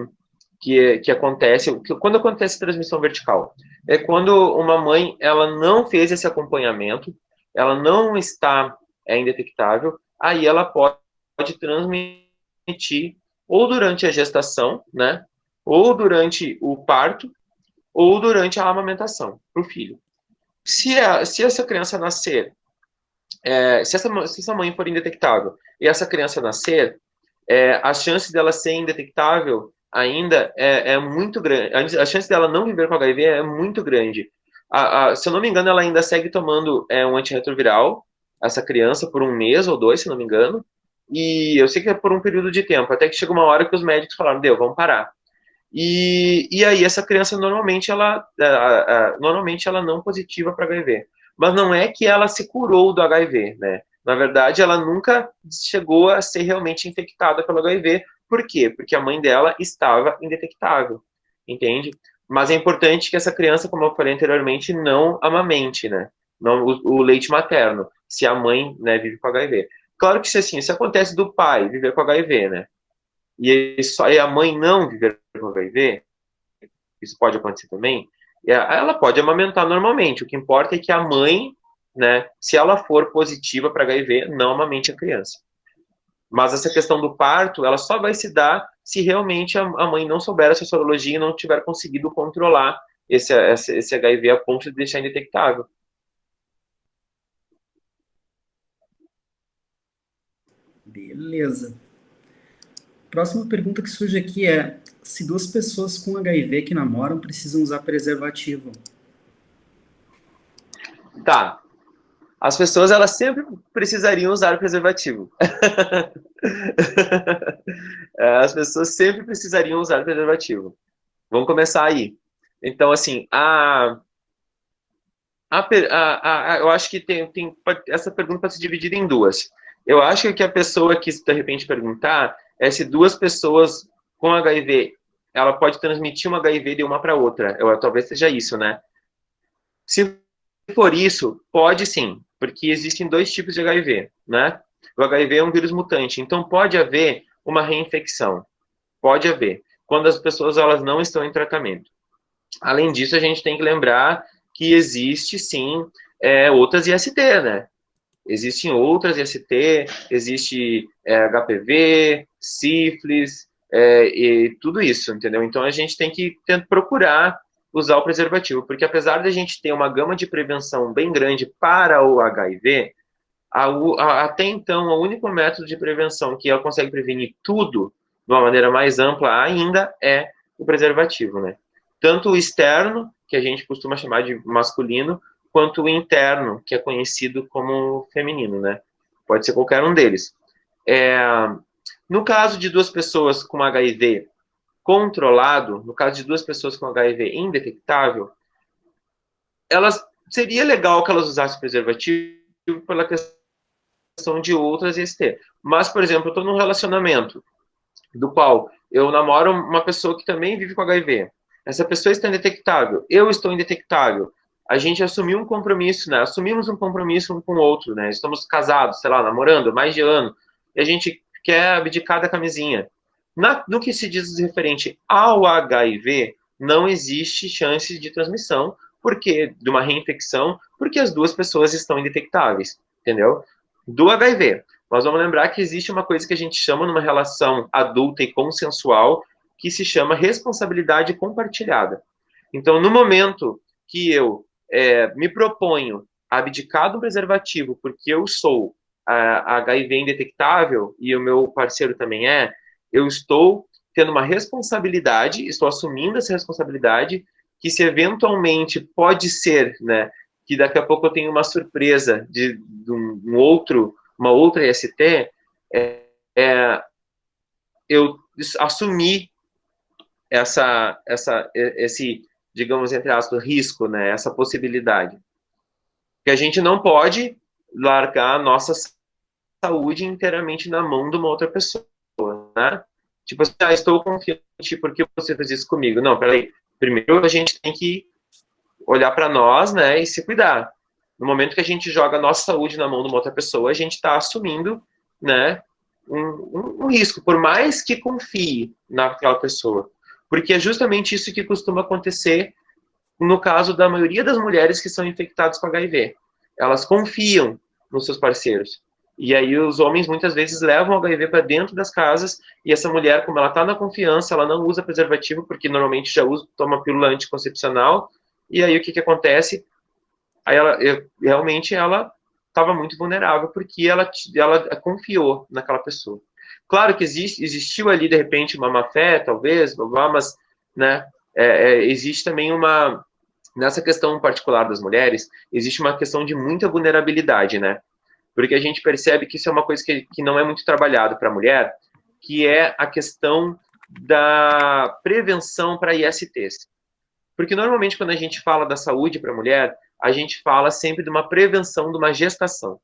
acontece, quando acontece transmissão vertical, é quando uma mãe, ela não fez esse acompanhamento, ela não está indetectável, aí ela pode transmitir ou durante a gestação, né? Ou durante o parto, ou durante a amamentação para o filho. Se essa criança nascer, se essa mãe for indetectável e essa criança nascer, a chance dela ser indetectável ainda é muito grande. A chance dela não viver com HIV é muito grande. Se eu não me engano, ela ainda segue tomando um antirretroviral, essa criança, por 1 mês ou 2, se não me engano. E eu sei que é por um período de tempo, até que chega uma hora que os médicos falaram, vamos parar. E aí essa criança normalmente ela não positiva para HIV. Mas não é que ela se curou do HIV, né? Na verdade, ela nunca chegou a ser realmente infectada pelo HIV. Por quê? Porque a mãe dela estava indetectável, entende? Mas é importante que essa criança, como eu falei anteriormente, não amamente, né? Não, o leite materno, se a mãe, né, vive com HIV. Claro que se acontece do pai viver com HIV, né? E a mãe não viver com HIV, isso pode acontecer também, ela pode amamentar normalmente. O que importa é que a mãe, né, se ela for positiva para HIV, não amamente a criança. Mas essa questão do parto, ela só vai se dar se realmente a mãe não souber essa sorologia e não tiver conseguido controlar esse HIV a ponto de deixar indetectável. Beleza. Próxima pergunta que surge aqui é: se duas pessoas com HIV que namoram precisam usar preservativo? Tá. As pessoas, elas sempre precisariam usar preservativo. As pessoas sempre precisariam usar preservativo. Vamos começar aí. Então, assim, eu acho que essa pergunta pode ser dividida em duas. Eu acho que a pessoa que, de repente, perguntar é se duas pessoas com HIV, ela pode transmitir um HIV de uma para outra. Talvez seja isso, né? Se for isso, pode sim, porque existem dois tipos de HIV, né? O HIV é um vírus mutante, então pode haver uma reinfecção. Pode haver, quando as pessoas elas não estão em tratamento. Além disso, a gente tem que lembrar que existe, sim, outras IST, né? Existem outras IST, existe HPV, sífilis, e tudo isso, entendeu? Então, a gente tem que procurar usar o preservativo, porque apesar de a gente ter uma gama de prevenção bem grande para o HIV, até então, o único método de prevenção que ela consegue prevenir tudo de uma maneira mais ampla ainda é o preservativo, né? Tanto o externo, que a gente costuma chamar de masculino, quanto o interno, que é conhecido como feminino, né? Pode ser qualquer um deles. No caso de duas pessoas com HIV controlado, no caso de duas pessoas com HIV indetectável, seria legal que elas usassem preservativo pela questão de outras IST. Mas, por exemplo, eu estou num relacionamento do qual eu namoro uma pessoa que também vive com HIV. Essa pessoa está indetectável, eu estou indetectável. A gente assumiu um compromisso, né? Assumimos um compromisso um com o outro, né? Estamos casados, sei lá, namorando há mais de ano, e a gente quer abdicar da camisinha. No que se diz referente ao HIV, não existe chance de transmissão, porque de uma reinfecção, porque as duas pessoas estão indetectáveis, entendeu? Do HIV. Nós vamos lembrar que existe uma coisa que a gente chama numa relação adulta e consensual, que se chama responsabilidade compartilhada. Então, no momento que eu me proponho a abdicar do preservativo, porque eu sou HIV indetectável e o meu parceiro também eu estou tendo uma responsabilidade, estou assumindo essa responsabilidade, que se eventualmente pode ser, né, que daqui a pouco eu tenho uma surpresa de uma outra IST, eu assumir esse, digamos, entre aspas, risco, né? Essa possibilidade. Que a gente não pode largar a nossa saúde inteiramente na mão de uma outra pessoa, né? Tipo assim, estou confiante porque você fez isso comigo. Não, peraí. Primeiro a gente tem que olhar para nós, né, e se cuidar. No momento que a gente joga a nossa saúde na mão de uma outra pessoa, a gente está assumindo, né, um risco, por mais que confie naquela pessoa. Porque é justamente isso que costuma acontecer no caso da maioria das mulheres que são infectadas com HIV. Elas confiam nos seus parceiros. E aí os homens muitas vezes levam o HIV para dentro das casas e essa mulher, como ela está na confiança, ela não usa preservativo, porque normalmente já toma pílula anticoncepcional, e aí o que acontece? Aí realmente ela estava muito vulnerável, porque ela confiou naquela pessoa. Claro que existiu ali, de repente, uma má-fé, talvez, mas, né, existe também nessa questão particular das mulheres, existe uma questão de muita vulnerabilidade, né? Porque a gente percebe que isso é uma coisa que não é muito trabalhado para a mulher, que é a questão da prevenção para ISTs. Porque normalmente quando a gente fala da saúde para a mulher, a gente fala sempre de uma prevenção de uma gestação,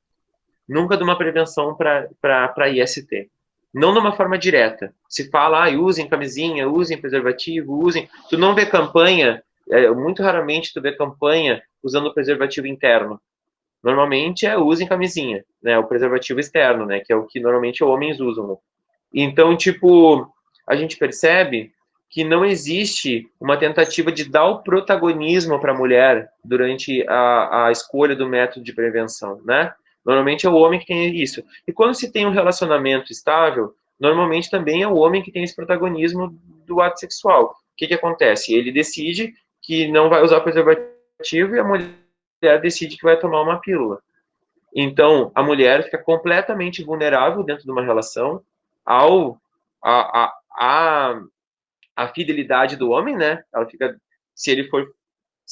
nunca de uma prevenção para IST. Não de uma forma direta. Se fala, usem camisinha, usem preservativo, usem... Tu não vê campanha, muito raramente tu vê campanha usando preservativo interno. Normalmente usem camisinha, né? O preservativo externo, né? Que é o que normalmente homens usam. Né? Então, tipo, a gente percebe que não existe uma tentativa de dar o protagonismo para a mulher durante a escolha do método de prevenção, né? Normalmente é o homem que tem isso. E quando se tem um relacionamento estável, normalmente também é o homem que tem esse protagonismo do ato sexual. O que acontece? Ele decide que não vai usar preservativo e a mulher decide que vai tomar uma pílula. Então, a mulher fica completamente vulnerável dentro de uma relação a fidelidade do homem, né? Ela fica, se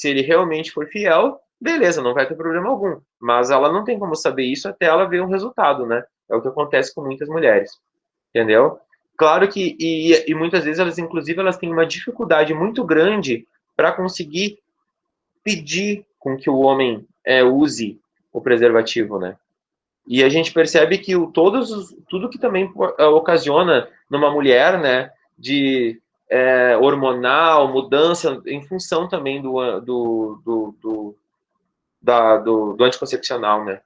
ele realmente for fiel, beleza, não vai ter problema algum. Mas ela não tem como saber isso até ela ver um resultado, né? É o que acontece com muitas mulheres, entendeu? Claro que e muitas vezes elas, inclusive, elas têm uma dificuldade muito grande para conseguir pedir com que o homem use o preservativo, né? E a gente percebe que tudo que também ocasiona numa mulher, né, de hormonal, mudança, em função também do anticoncepcional, né?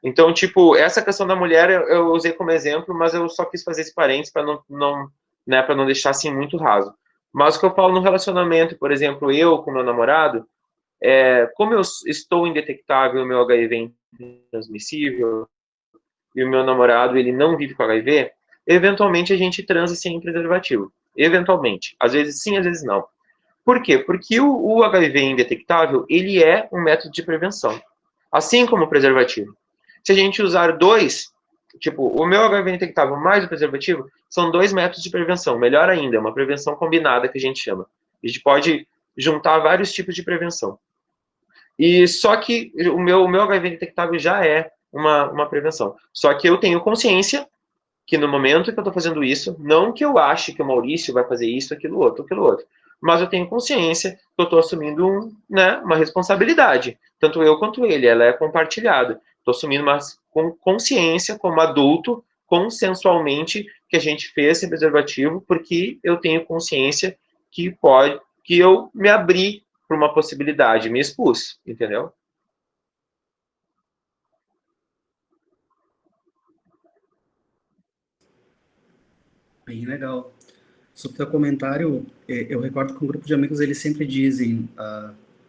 Então, tipo, essa questão da mulher eu usei como exemplo, mas eu só quis fazer esse parênteses para né, para não deixar assim muito raso. Mas o que eu falo no relacionamento, por exemplo, eu com meu namorado, como eu estou indetectável, o meu HIV é intransmissível, e o meu namorado ele não vive com HIV, eventualmente a gente transa sem preservativo. Eventualmente. Às vezes sim, às vezes não. Por quê? Porque o HIV indetectável, ele é um método de prevenção. Assim como o preservativo. Se a gente usar tipo, o meu HIV indetectável mais o preservativo, são 2 métodos de prevenção. Melhor ainda, é uma prevenção combinada que a gente chama. A gente pode juntar vários tipos de prevenção. E só que o meu HIV detectável já é uma prevenção. Só que eu tenho consciência que no momento que eu estou fazendo isso, não que eu ache que o Maurício vai fazer isso, aquilo outro, mas eu tenho consciência que eu estou assumindo uma responsabilidade. Tanto eu quanto ele, ela é compartilhada. Estou assumindo uma consciência como adulto, consensualmente, que a gente fez esse preservativo, porque eu tenho consciência que eu me abri para uma possibilidade, me expus, entendeu? Bem legal. Sobre o teu comentário, eu recordo que um grupo de amigos eles sempre dizem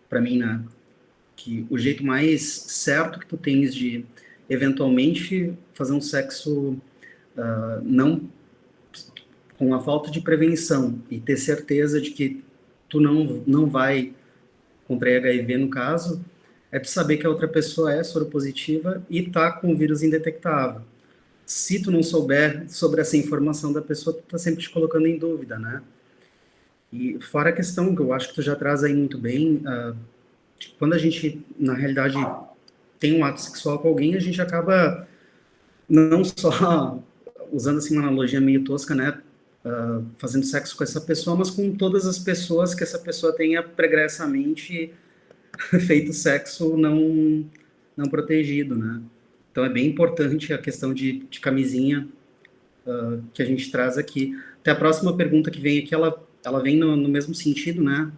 para mim, né, que o jeito mais certo que tu tens de eventualmente fazer um sexo não com a falta de prevenção e ter certeza de que tu não vai contrair HIV no caso, é tu saber que a outra pessoa é soropositiva e tá com o vírus indetectável. Se tu não souber sobre essa informação da pessoa, tu tá sempre te colocando em dúvida, né? E fora a questão que eu acho que tu já traz aí muito bem, quando a gente, na realidade, tem um ato sexual com alguém, a gente acaba não só usando assim uma analogia meio tosca, né, fazendo sexo com essa pessoa, mas com todas as pessoas que essa pessoa tenha pregressamente feito sexo não protegido, né? Então é bem importante a questão de camisinha que a gente traz aqui. Até a próxima pergunta que vem aqui, ela vem no mesmo sentido, né?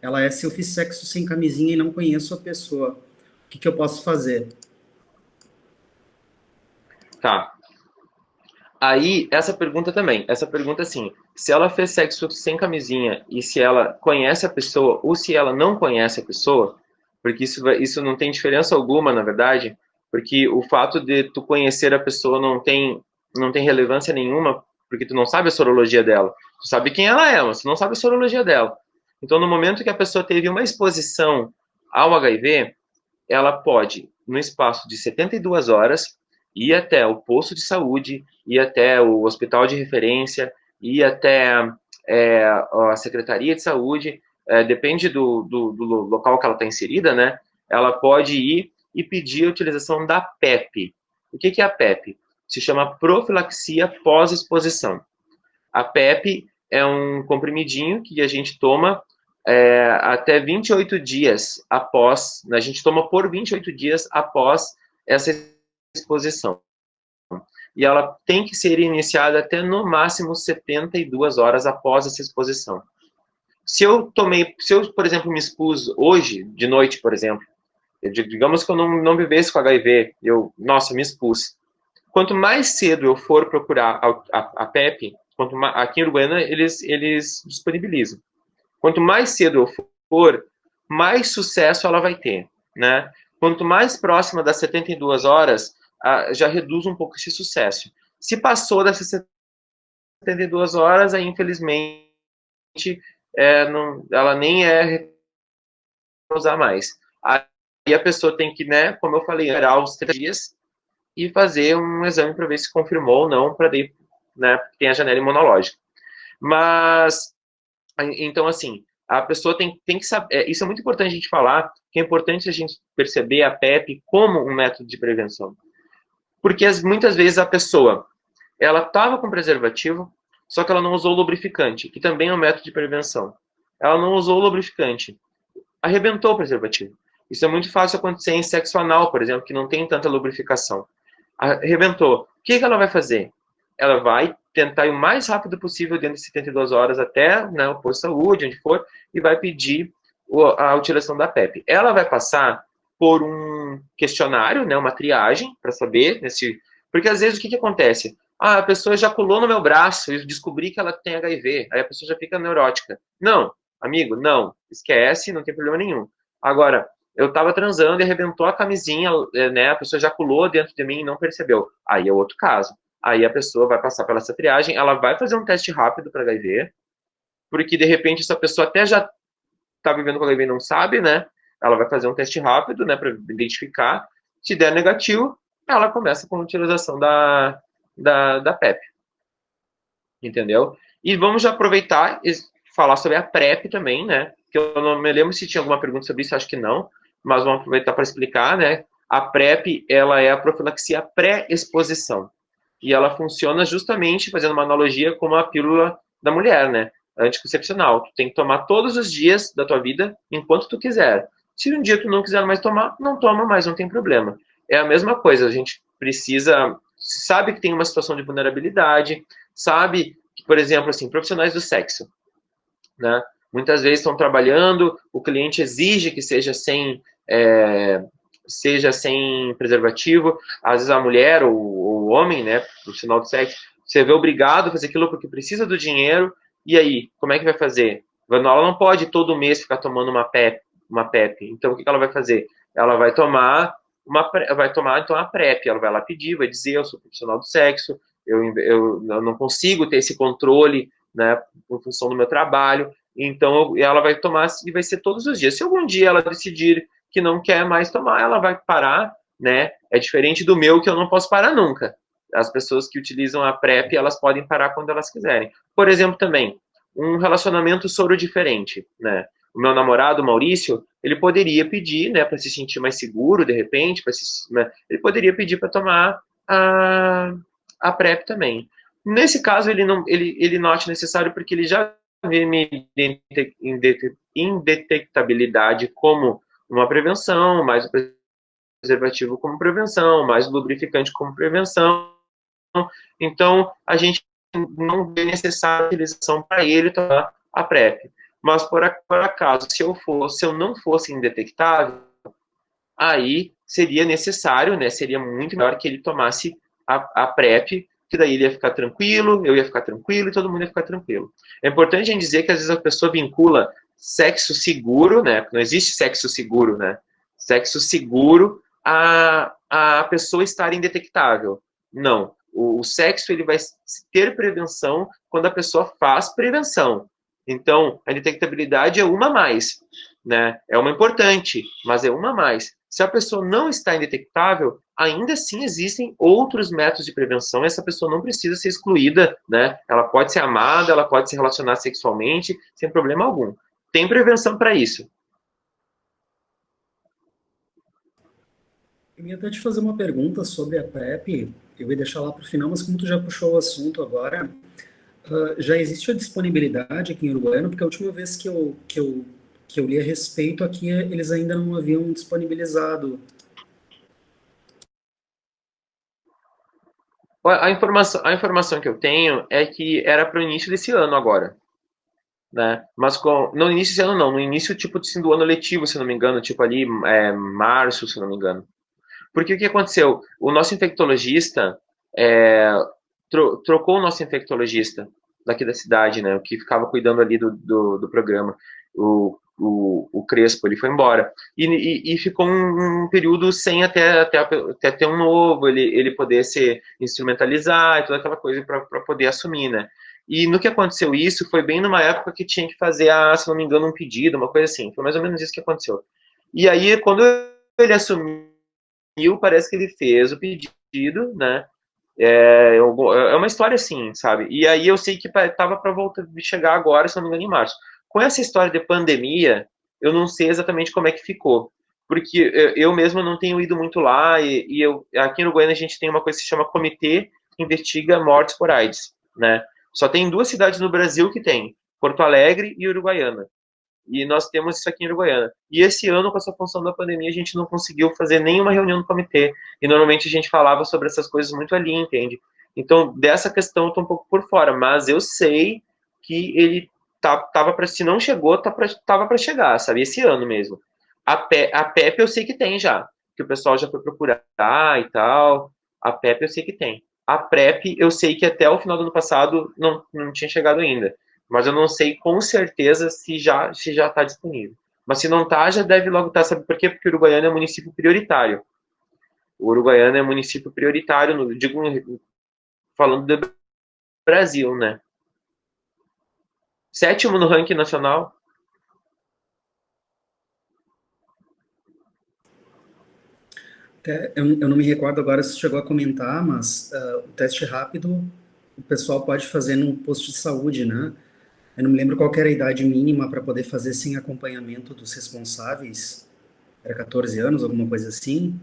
Ela é: se eu fiz sexo sem camisinha e não conheço a pessoa, o que eu posso fazer? Tá. Aí, essa pergunta também. Essa pergunta, assim, se ela fez sexo sem camisinha e se ela conhece a pessoa ou se ela não conhece a pessoa, porque isso não tem diferença alguma, na verdade, porque o fato de tu conhecer a pessoa não tem relevância nenhuma, porque tu não sabe a sorologia dela. Tu sabe quem ela é, mas tu não sabe a sorologia dela. Então, no momento que a pessoa teve uma exposição ao HIV, ela pode, no espaço de 72 horas, ir até o posto de saúde, ir até o hospital de referência, ir até a Secretaria de Saúde, depende do local que ela está inserida, né? Ela pode ir e pedir a utilização da PEP. O que é a PEP? Se chama profilaxia pós-exposição. A PEP é um comprimidinho que a gente toma até 28 dias após, a gente toma por 28 dias após essa exposição. E ela tem que ser iniciada até no máximo 72 horas após essa exposição. Se eu, por exemplo, me expus hoje, de noite, por exemplo, digamos que eu não vivesse com HIV, nossa, me expus. Quanto mais cedo eu for procurar a PEP, aqui em Uruguaiana eles disponibilizam. Quanto mais cedo eu for, mais sucesso ela vai ter, né? Quanto mais próxima das 72 horas, já reduz um pouco esse sucesso. Se passou dessas 72 horas, aí infelizmente ela nem usar mais. Aí a pessoa tem que, né, como eu falei, esperar os 3 dias e fazer um exame para ver se confirmou ou não, para daí, né, tem a janela imunológica. Mas, então, assim, a pessoa tem que saber, isso é muito importante a gente falar, que é importante a gente perceber a PEP como um método de prevenção. Porque muitas vezes a pessoa, ela estava com preservativo, só que ela não usou lubrificante, que também é um método de prevenção. Ela não usou lubrificante, arrebentou o preservativo. Isso é muito fácil acontecer em sexo anal, por exemplo, que não tem tanta lubrificação. Arrebentou. O que ela vai fazer? Ela vai tentar ir o mais rápido possível, dentro de 72 horas, até, né, o posto de saúde, onde for, e vai pedir a utilização da PEP. Ela vai passar por um questionário, né, uma triagem, para saber, porque às vezes o que acontece? A pessoa ejaculou no meu braço e descobri que ela tem HIV. Aí a pessoa já fica neurótica. Não, amigo, não. Esquece, não tem problema nenhum. Agora, eu estava transando e arrebentou a camisinha, né? A pessoa ejaculou dentro de mim e não percebeu. Aí é outro caso. Aí a pessoa vai passar pela essa triagem, ela vai fazer um teste rápido para HIV, porque de repente essa pessoa até já está vivendo com HIV e não sabe, né? Ela vai fazer um teste rápido, né, para identificar. Se der negativo, ela começa com a utilização da PEP. Entendeu? E vamos já aproveitar e falar sobre a PrEP também, né? Que eu não me lembro se tinha alguma pergunta sobre isso, acho que não, mas vamos aproveitar para explicar, né? A PrEP, ela é a profilaxia pré-exposição. E ela funciona justamente, fazendo uma analogia com a pílula da mulher, né? Anticoncepcional. Tu tem que tomar todos os dias da tua vida, enquanto tu quiser. Se um dia tu não quiser mais tomar, não toma mais, não tem problema. É a mesma coisa, a gente precisa, sabe que tem uma situação de vulnerabilidade, sabe que, por exemplo, assim, profissionais do sexo, né? Muitas vezes estão trabalhando, o cliente exige que seja sem preservativo, às vezes a mulher ou o homem, né, profissional do sexo, você vê obrigado a fazer aquilo porque precisa do dinheiro, e aí, como é que vai fazer? Ela não pode todo mês ficar tomando uma PEP. Então, o que ela vai fazer? Ela vai tomar então a PrEP, ela vai lá pedir, vai dizer, eu sou profissional do sexo, eu não consigo ter esse controle, né, em função do meu trabalho, então ela vai tomar e vai ser todos os dias. Se algum dia ela decidir que não quer mais tomar, ela vai parar, né? É diferente do meu, que eu não posso parar nunca. As pessoas que utilizam a PrEP, elas podem parar quando elas quiserem. Por exemplo, também, um relacionamento soro diferente, né? O meu namorado, Maurício, ele poderia pedir, né, para se sentir mais seguro, de repente, né, ele poderia pedir para tomar a PrEP também. Nesse caso, ele não acha necessário porque ele já vê minha indetectabilidade como uma prevenção, mais o preservativo como prevenção, mais o lubrificante como prevenção. Então, a gente não vê necessária utilização para ele tomar a PrEP. Mas, por acaso, se eu não fosse indetectável, aí seria necessário, né, seria muito melhor que ele tomasse a PrEP, que daí ele ia ficar tranquilo, eu ia ficar tranquilo e todo mundo ia ficar tranquilo. É importante a gente dizer que às vezes a pessoa vincula sexo seguro, né, não existe sexo seguro, né, sexo seguro a pessoa estar indetectável. Não, o sexo ele vai ter prevenção quando a pessoa faz prevenção. Então, a indetectabilidade é uma a mais, né? É uma importante, mas é uma a mais. Se a pessoa não está indetectável, ainda assim existem outros métodos de prevenção. Essa pessoa não precisa ser excluída, né? Ela pode ser amada, ela pode se relacionar sexualmente, sem problema algum. Tem prevenção para isso. Eu ia até te fazer uma pergunta sobre a PrEP, eu ia deixar lá para o final, mas como tu já puxou o assunto agora, já existe a disponibilidade aqui em Uruguaiana, porque a última vez que eu li a respeito aqui, eles ainda não haviam disponibilizado. A informação que eu tenho é que era para o início desse ano agora, né? Mas no início desse ano não, no início tipo assim, do ano letivo, se não me engano, tipo ali março, se não me engano. Porque o que aconteceu? O nosso infectologista trocou o nosso infectologista daqui da cidade, né? O que ficava cuidando ali do programa. O Crespo, ele foi embora. E ficou um período sem até ter um novo, ele poder se instrumentalizar e toda aquela coisa para poder assumir, né? E no que aconteceu isso, foi bem numa época que tinha que fazer, se não me engano, um pedido, uma coisa assim. Foi mais ou menos isso que aconteceu. E aí, quando ele assumiu, parece que ele fez o pedido, né? É uma história assim, sabe? E aí eu sei que estava para voltar chegar agora, se não me engano, em março. Com essa história de pandemia, eu não sei exatamente como é que ficou. Porque eu mesmo não tenho ido muito lá, e aqui no Goiânia a gente tem uma coisa que se chama Comitê que Investiga Mortes por AIDS, né? Só tem duas cidades no Brasil que tem, Porto Alegre e Uruguaiana. E nós temos isso aqui em Uruguaiana. E esse ano, com essa função da pandemia, a gente não conseguiu fazer nenhuma reunião do comitê. E normalmente a gente falava sobre essas coisas muito ali, entende? Então, dessa questão eu tô um pouco por fora, mas eu sei que ele tava para, se não chegou, tava para chegar, sabe? Esse ano mesmo. A PEP eu sei que tem já, que o pessoal já foi procurar e tal. A PEP eu sei que tem. A PrEP eu sei que até o final do ano passado não tinha chegado ainda, mas eu não sei com certeza se já está disponível. Mas se não está, já deve logo estar. Sabe por quê? Porque o Uruguaiana é município prioritário. O Uruguaiana é município prioritário, digo, falando do Brasil, né? 7º no ranking nacional. Eu não me recordo agora se chegou a comentar, mas o teste rápido o pessoal pode fazer num posto de saúde, né? Eu não me lembro qual que era a idade mínima para poder fazer sem acompanhamento dos responsáveis. Era 14 anos, alguma coisa assim?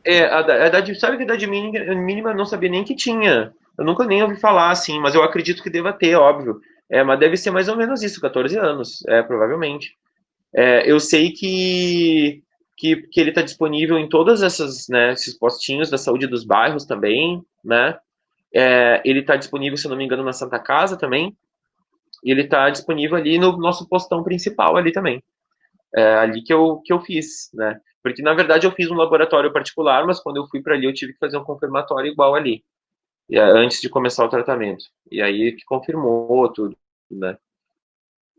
A idade, sabe que a idade mínima eu não sabia nem que tinha. Eu nunca nem ouvi falar assim, mas eu acredito que deva ter, óbvio. Mas deve ser mais ou menos isso, 14 anos, provavelmente. Eu sei que ele está disponível em todas essas, né, esses postinhos da saúde dos bairros também, né? Ele está disponível, se não me engano, na Santa Casa também. E ele está disponível ali no nosso postão principal ali também. Ali que eu fiz, né? Porque, na verdade, eu fiz um laboratório particular, mas quando eu fui para ali, eu tive que fazer um confirmatório igual ali, antes de começar o tratamento. E aí que confirmou tudo, né?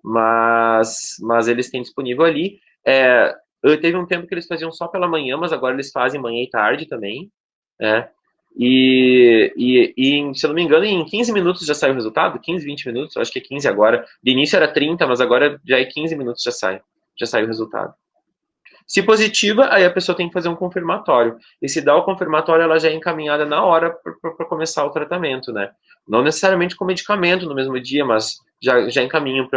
Mas eles têm disponível ali. Teve um tempo que eles faziam só pela manhã, mas agora eles fazem manhã e tarde também, né? Se eu não me engano, em 15 minutos já sai o resultado, 15, 20 minutos, acho que é 15 agora. De início era 30, mas agora já é 15 minutos já sai o resultado. Se positiva, aí a pessoa tem que fazer um confirmatório. E se dá o confirmatório, ela já é encaminhada na hora para começar o tratamento, né? Não necessariamente com medicamento no mesmo dia, mas já encaminham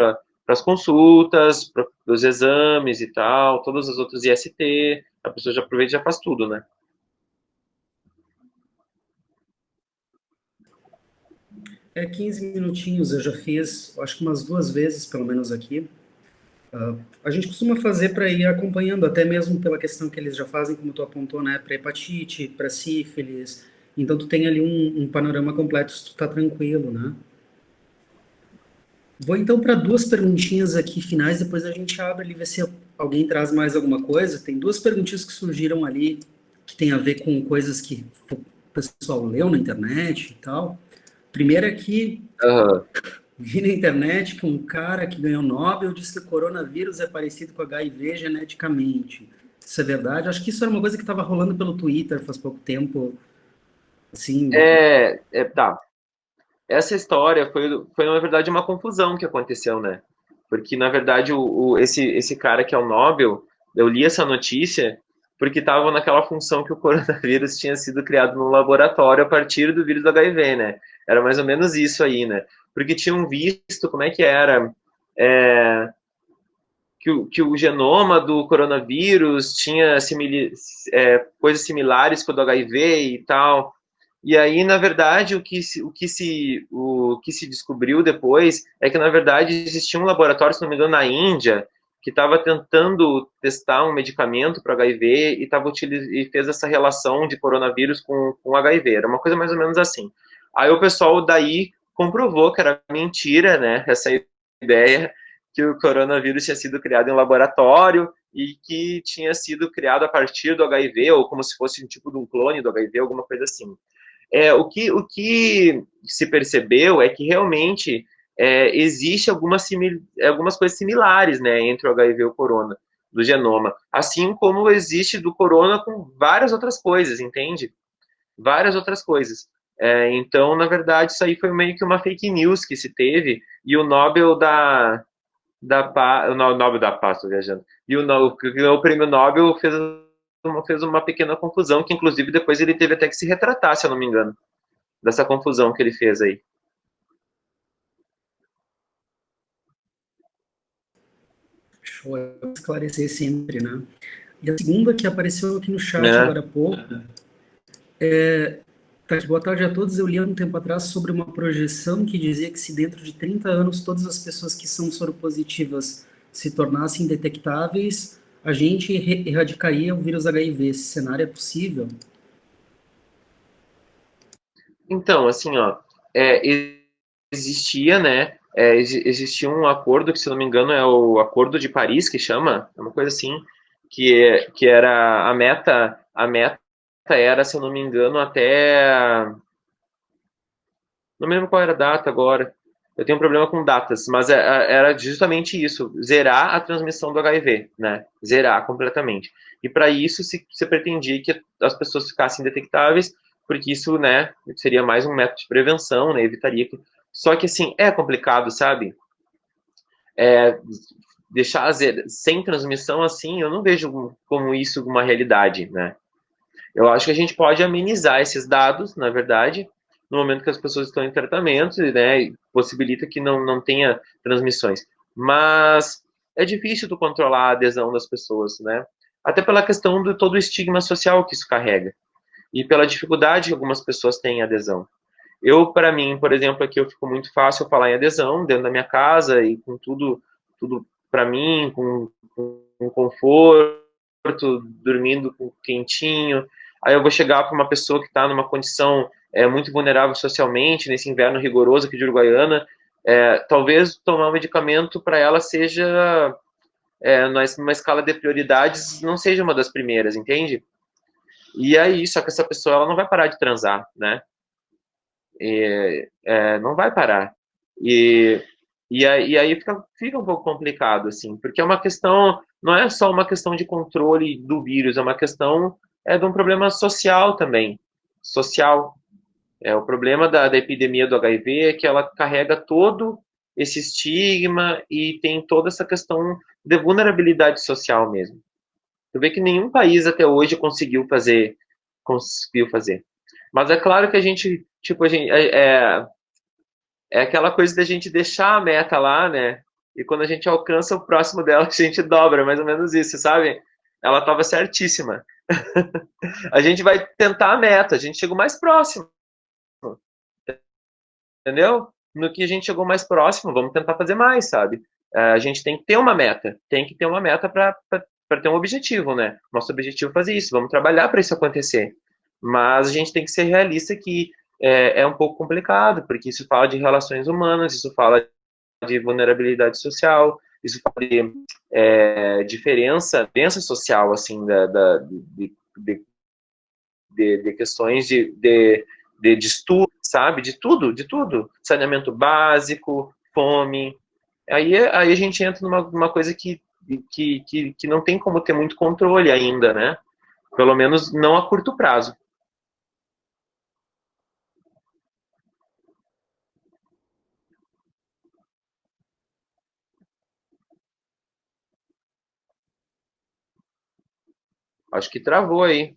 as consultas, para os exames e tal, todas as outras IST, a pessoa já aproveita e já faz tudo, né? É 15 minutinhos, eu já fiz, acho que umas 2 vezes, pelo menos aqui. A gente costuma fazer para ir acompanhando, até mesmo pela questão que eles já fazem, como tu apontou, né, para hepatite, para sífilis. Então tu tem ali um panorama completo se tu tá tranquilo, né? Vou então para 2 perguntinhas aqui finais, depois a gente abre ali, ver se alguém traz mais alguma coisa. Tem 2 perguntinhas que surgiram ali, que tem a ver com coisas que o pessoal leu na internet e tal. Primeiro é que Uhum. vi na internet que um cara que ganhou Nobel disse que o coronavírus é parecido com HIV geneticamente. Isso é verdade? Acho que isso era uma coisa que estava rolando pelo Twitter faz pouco tempo. Assim, Tá. Essa história foi, na verdade, uma confusão que aconteceu, né? Porque, na verdade, esse cara que é o Nobel, eu li essa notícia porque estava naquela função que o coronavírus tinha sido criado no laboratório a partir do vírus do HIV, né? Era mais ou menos isso aí, né? Porque tinham visto como é que era, é, que o genoma do coronavírus tinha coisas similares com o do HIV e tal. E aí, na verdade, o que se descobriu depois é que, na verdade, existia um laboratório, se não me engano, na Índia, que estava tentando testar um medicamento para HIV e fez essa relação de coronavírus com HIV. Era uma coisa mais ou menos assim. Aí o pessoal daí comprovou que era mentira, né? Essa ideia que o coronavírus tinha sido criado em um laboratório e que tinha sido criado a partir do HIV, ou como se fosse um tipo de um clone do HIV, alguma coisa assim. O que se percebeu é que realmente existe algumas coisas similares, né, entre o HIV e o corona, do genoma, assim como existe do corona com várias outras coisas, entende? Várias outras coisas. Então, na verdade, isso aí foi meio que uma fake news que se teve, e o Nobel o Nobel da Paz, estou viajando, e o prêmio Nobel fez uma pequena confusão, que inclusive depois ele teve até que se retratar, se eu não me engano, dessa confusão que ele fez aí. show é esclarecer sempre, né? E a segunda que apareceu aqui no chat Né? agora há pouco, boa tarde a todos. Eu li há um tempo atrás sobre uma projeção que dizia que se dentro de 30 anos todas as pessoas que são soropositivas se tornassem detectáveis, a gente erradicaria o vírus HIV. Esse cenário é possível? Então, assim, ó, existia, né, existia um acordo que, se não me engano, é o Acordo de Paris, que chama, é uma coisa assim, que era a meta era, se eu não me engano, não me lembro qual era a data agora, eu tenho um problema com datas, mas era justamente isso, zerar a transmissão do HIV, né, zerar completamente. E para isso se pretendia que as pessoas ficassem detectáveis, porque isso, né, seria mais um método de prevenção, né, evitaria que... Só que, assim, é complicado, sabe? É, deixar sem transmissão, assim, eu não vejo como isso uma realidade, né? Eu acho que a gente pode amenizar esses dados, na verdade, no momento que as pessoas estão em tratamento, né, e possibilita que não tenha transmissões. Mas é difícil tu controlar a adesão das pessoas, né? Até pela questão de todo o estigma social que isso carrega e pela dificuldade que algumas pessoas têm em adesão. Para mim, por exemplo, aqui eu fico muito fácil falar em adesão dentro da minha casa e com tudo para mim, com conforto, dormindo quentinho. Aí eu vou chegar para uma pessoa que está numa condição muito vulnerável socialmente, nesse inverno rigoroso aqui de Uruguaiana, talvez tomar um medicamento para ela seja, numa escala de prioridades, não seja uma das primeiras, entende? E aí, só que essa pessoa ela não vai parar de transar, né? Não vai parar. E, e aí fica um pouco complicado, assim, porque é uma questão, não é só uma questão de controle do vírus, é uma questão de um problema social também. Social. O problema da epidemia do HIV é que ela carrega todo esse estigma e tem toda essa questão de vulnerabilidade social mesmo. Tu vê que nenhum país até hoje conseguiu fazer. Mas é claro que a gente, tipo, é aquela coisa da gente deixar a meta lá, né? e quando a gente alcança o próximo dela, a gente dobra, mais ou menos isso, sabe? Ela estava certíssima. A gente vai tentar a meta, a gente chegou mais próximo, entendeu? No que a gente chegou mais próximo, vamos tentar fazer mais, sabe? A gente tem que ter uma meta, tem que ter uma meta para ter um objetivo, né? Nosso objetivo é fazer isso, vamos trabalhar para isso acontecer. Mas a gente tem que ser realista que é um pouco complicado, porque isso fala de relações humanas, isso fala de vulnerabilidade social, isso fala de diferença social, assim, de questões de estudo, sabe? De tudo. Saneamento básico, fome. Aí a gente entra numa coisa que não tem como ter muito controle ainda, né? Pelo menos não a curto prazo. Acho que travou aí.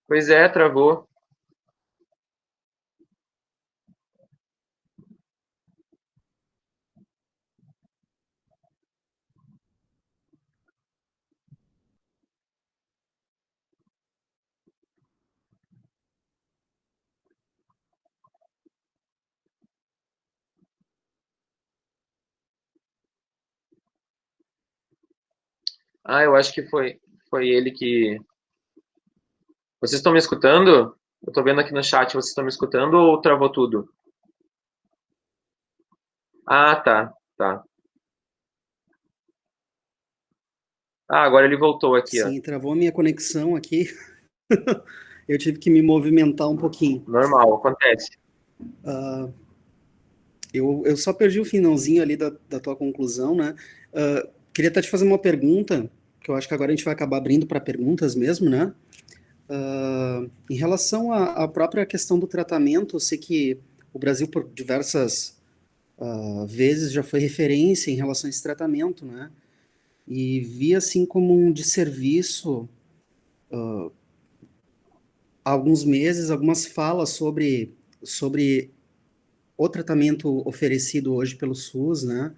Pois é, travou. Ah, eu acho que foi ele que. Vocês estão me escutando? Eu tô vendo aqui no chat, vocês estão me escutando ou travou tudo? Ah, tá, tá. Ah, agora ele voltou aqui, ó. Sim, travou a minha conexão aqui. Eu tive que me movimentar um pouquinho. Normal, acontece. Eu só perdi o finalzinho ali da tua conclusão, né? Queria até te fazer uma pergunta, que eu acho que agora a gente vai acabar abrindo para perguntas mesmo, né? Em relação à própria questão do tratamento, eu sei que o Brasil, por diversas vezes, já foi referência em relação a esse tratamento, né? E vi assim como um desserviço há alguns meses, algumas falas sobre o tratamento oferecido hoje pelo SUS, né?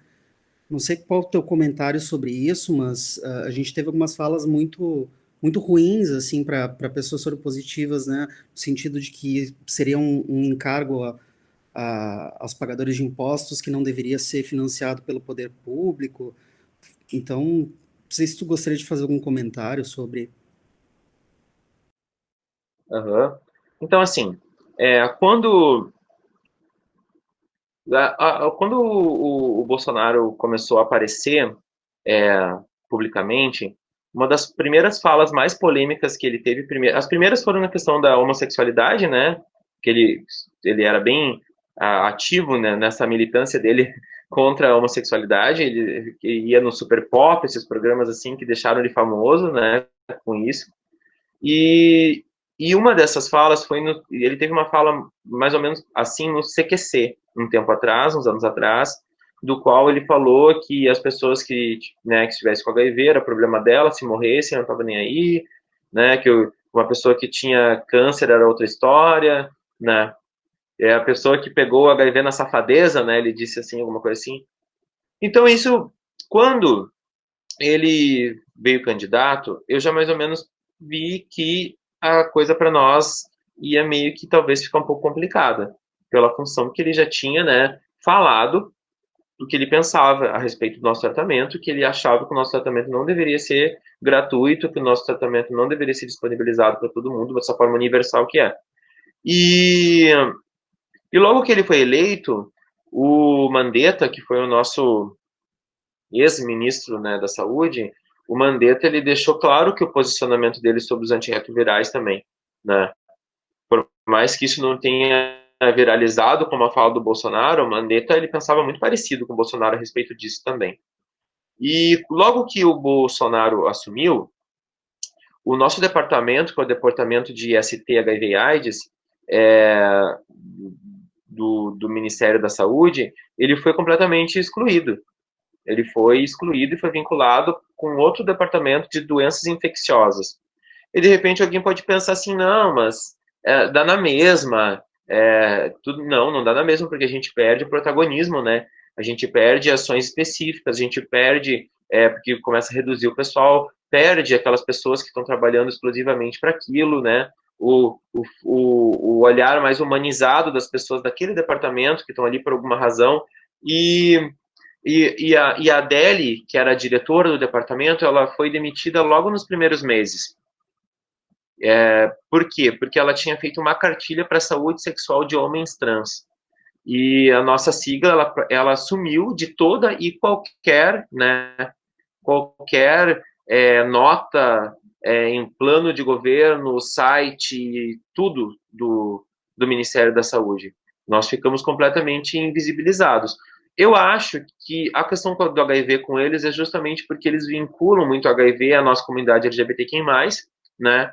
Não sei qual é o teu comentário sobre isso, mas a gente teve algumas falas muito ruins assim para pessoas soropositivas, né? No sentido de que seria um encargo aos pagadores de impostos que não deveria ser financiado pelo poder público. Então, não sei se tu gostaria de fazer algum comentário sobre. Uhum. Então, assim, quando quando o Bolsonaro começou a aparecer publicamente, uma das primeiras falas mais polêmicas que ele teve, as primeiras foram na questão da homossexualidade, né? Que ele era bem ativo, né, nessa militância dele contra a homossexualidade. Ele ia no Super Pop, esses programas assim que deixaram ele famoso, né? Com isso. E, e uma dessas falas foi ele teve uma fala mais ou menos assim no CQC, um tempo atrás, uns anos atrás, do qual ele falou que as pessoas né, que estivessem com HIV era problema dela, se morressem, não estava nem aí, né, que uma pessoa que tinha câncer era outra história, né, a pessoa que pegou o HIV na safadeza, né, ele disse assim, alguma coisa assim. Então isso, quando ele veio candidato, eu já mais ou menos vi que a coisa para nós ia meio que talvez ficar um pouco complicada, pela função que ele já tinha, né, falado do que ele pensava a respeito do nosso tratamento, que ele achava que o nosso tratamento não deveria ser gratuito, que o nosso tratamento não deveria ser disponibilizado para todo mundo, dessa forma universal que é. E, e logo que ele foi eleito, o Mandetta, que foi o nosso ex-ministro, né, da Saúde, o Mandetta ele deixou claro que o posicionamento dele sobre os antirretrovirais também, né? Por mais que isso não tenha viralizado como a fala do Bolsonaro, o Mandetta ele pensava muito parecido com o Bolsonaro a respeito disso também. E logo que o Bolsonaro assumiu, o nosso departamento, que é o departamento de ST, HIV e AIDS, do Ministério da Saúde, ele foi completamente excluído. Ele foi excluído e foi vinculado com outro departamento de doenças infecciosas. e de repente alguém pode pensar assim, não, mas dá na mesma, tudo, não dá na mesma, porque a gente perde o protagonismo, né? A gente perde ações específicas, a gente perde, porque começa a reduzir o pessoal, perde aquelas pessoas que estão trabalhando exclusivamente para aquilo, né? O olhar mais humanizado das pessoas daquele departamento que estão ali por alguma razão. E a Adele, que era a diretora do departamento, ela foi demitida logo nos primeiros meses. Por quê? Porque ela tinha feito uma cartilha para a saúde sexual de homens trans. E a nossa sigla, ela sumiu de toda e qualquer, né, qualquer nota em plano de governo, site, tudo do Ministério da Saúde. Nós ficamos completamente invisibilizados. Eu acho que a questão do HIV com eles é justamente porque eles vinculam muito o HIV à nossa comunidade LGBTQI+, né?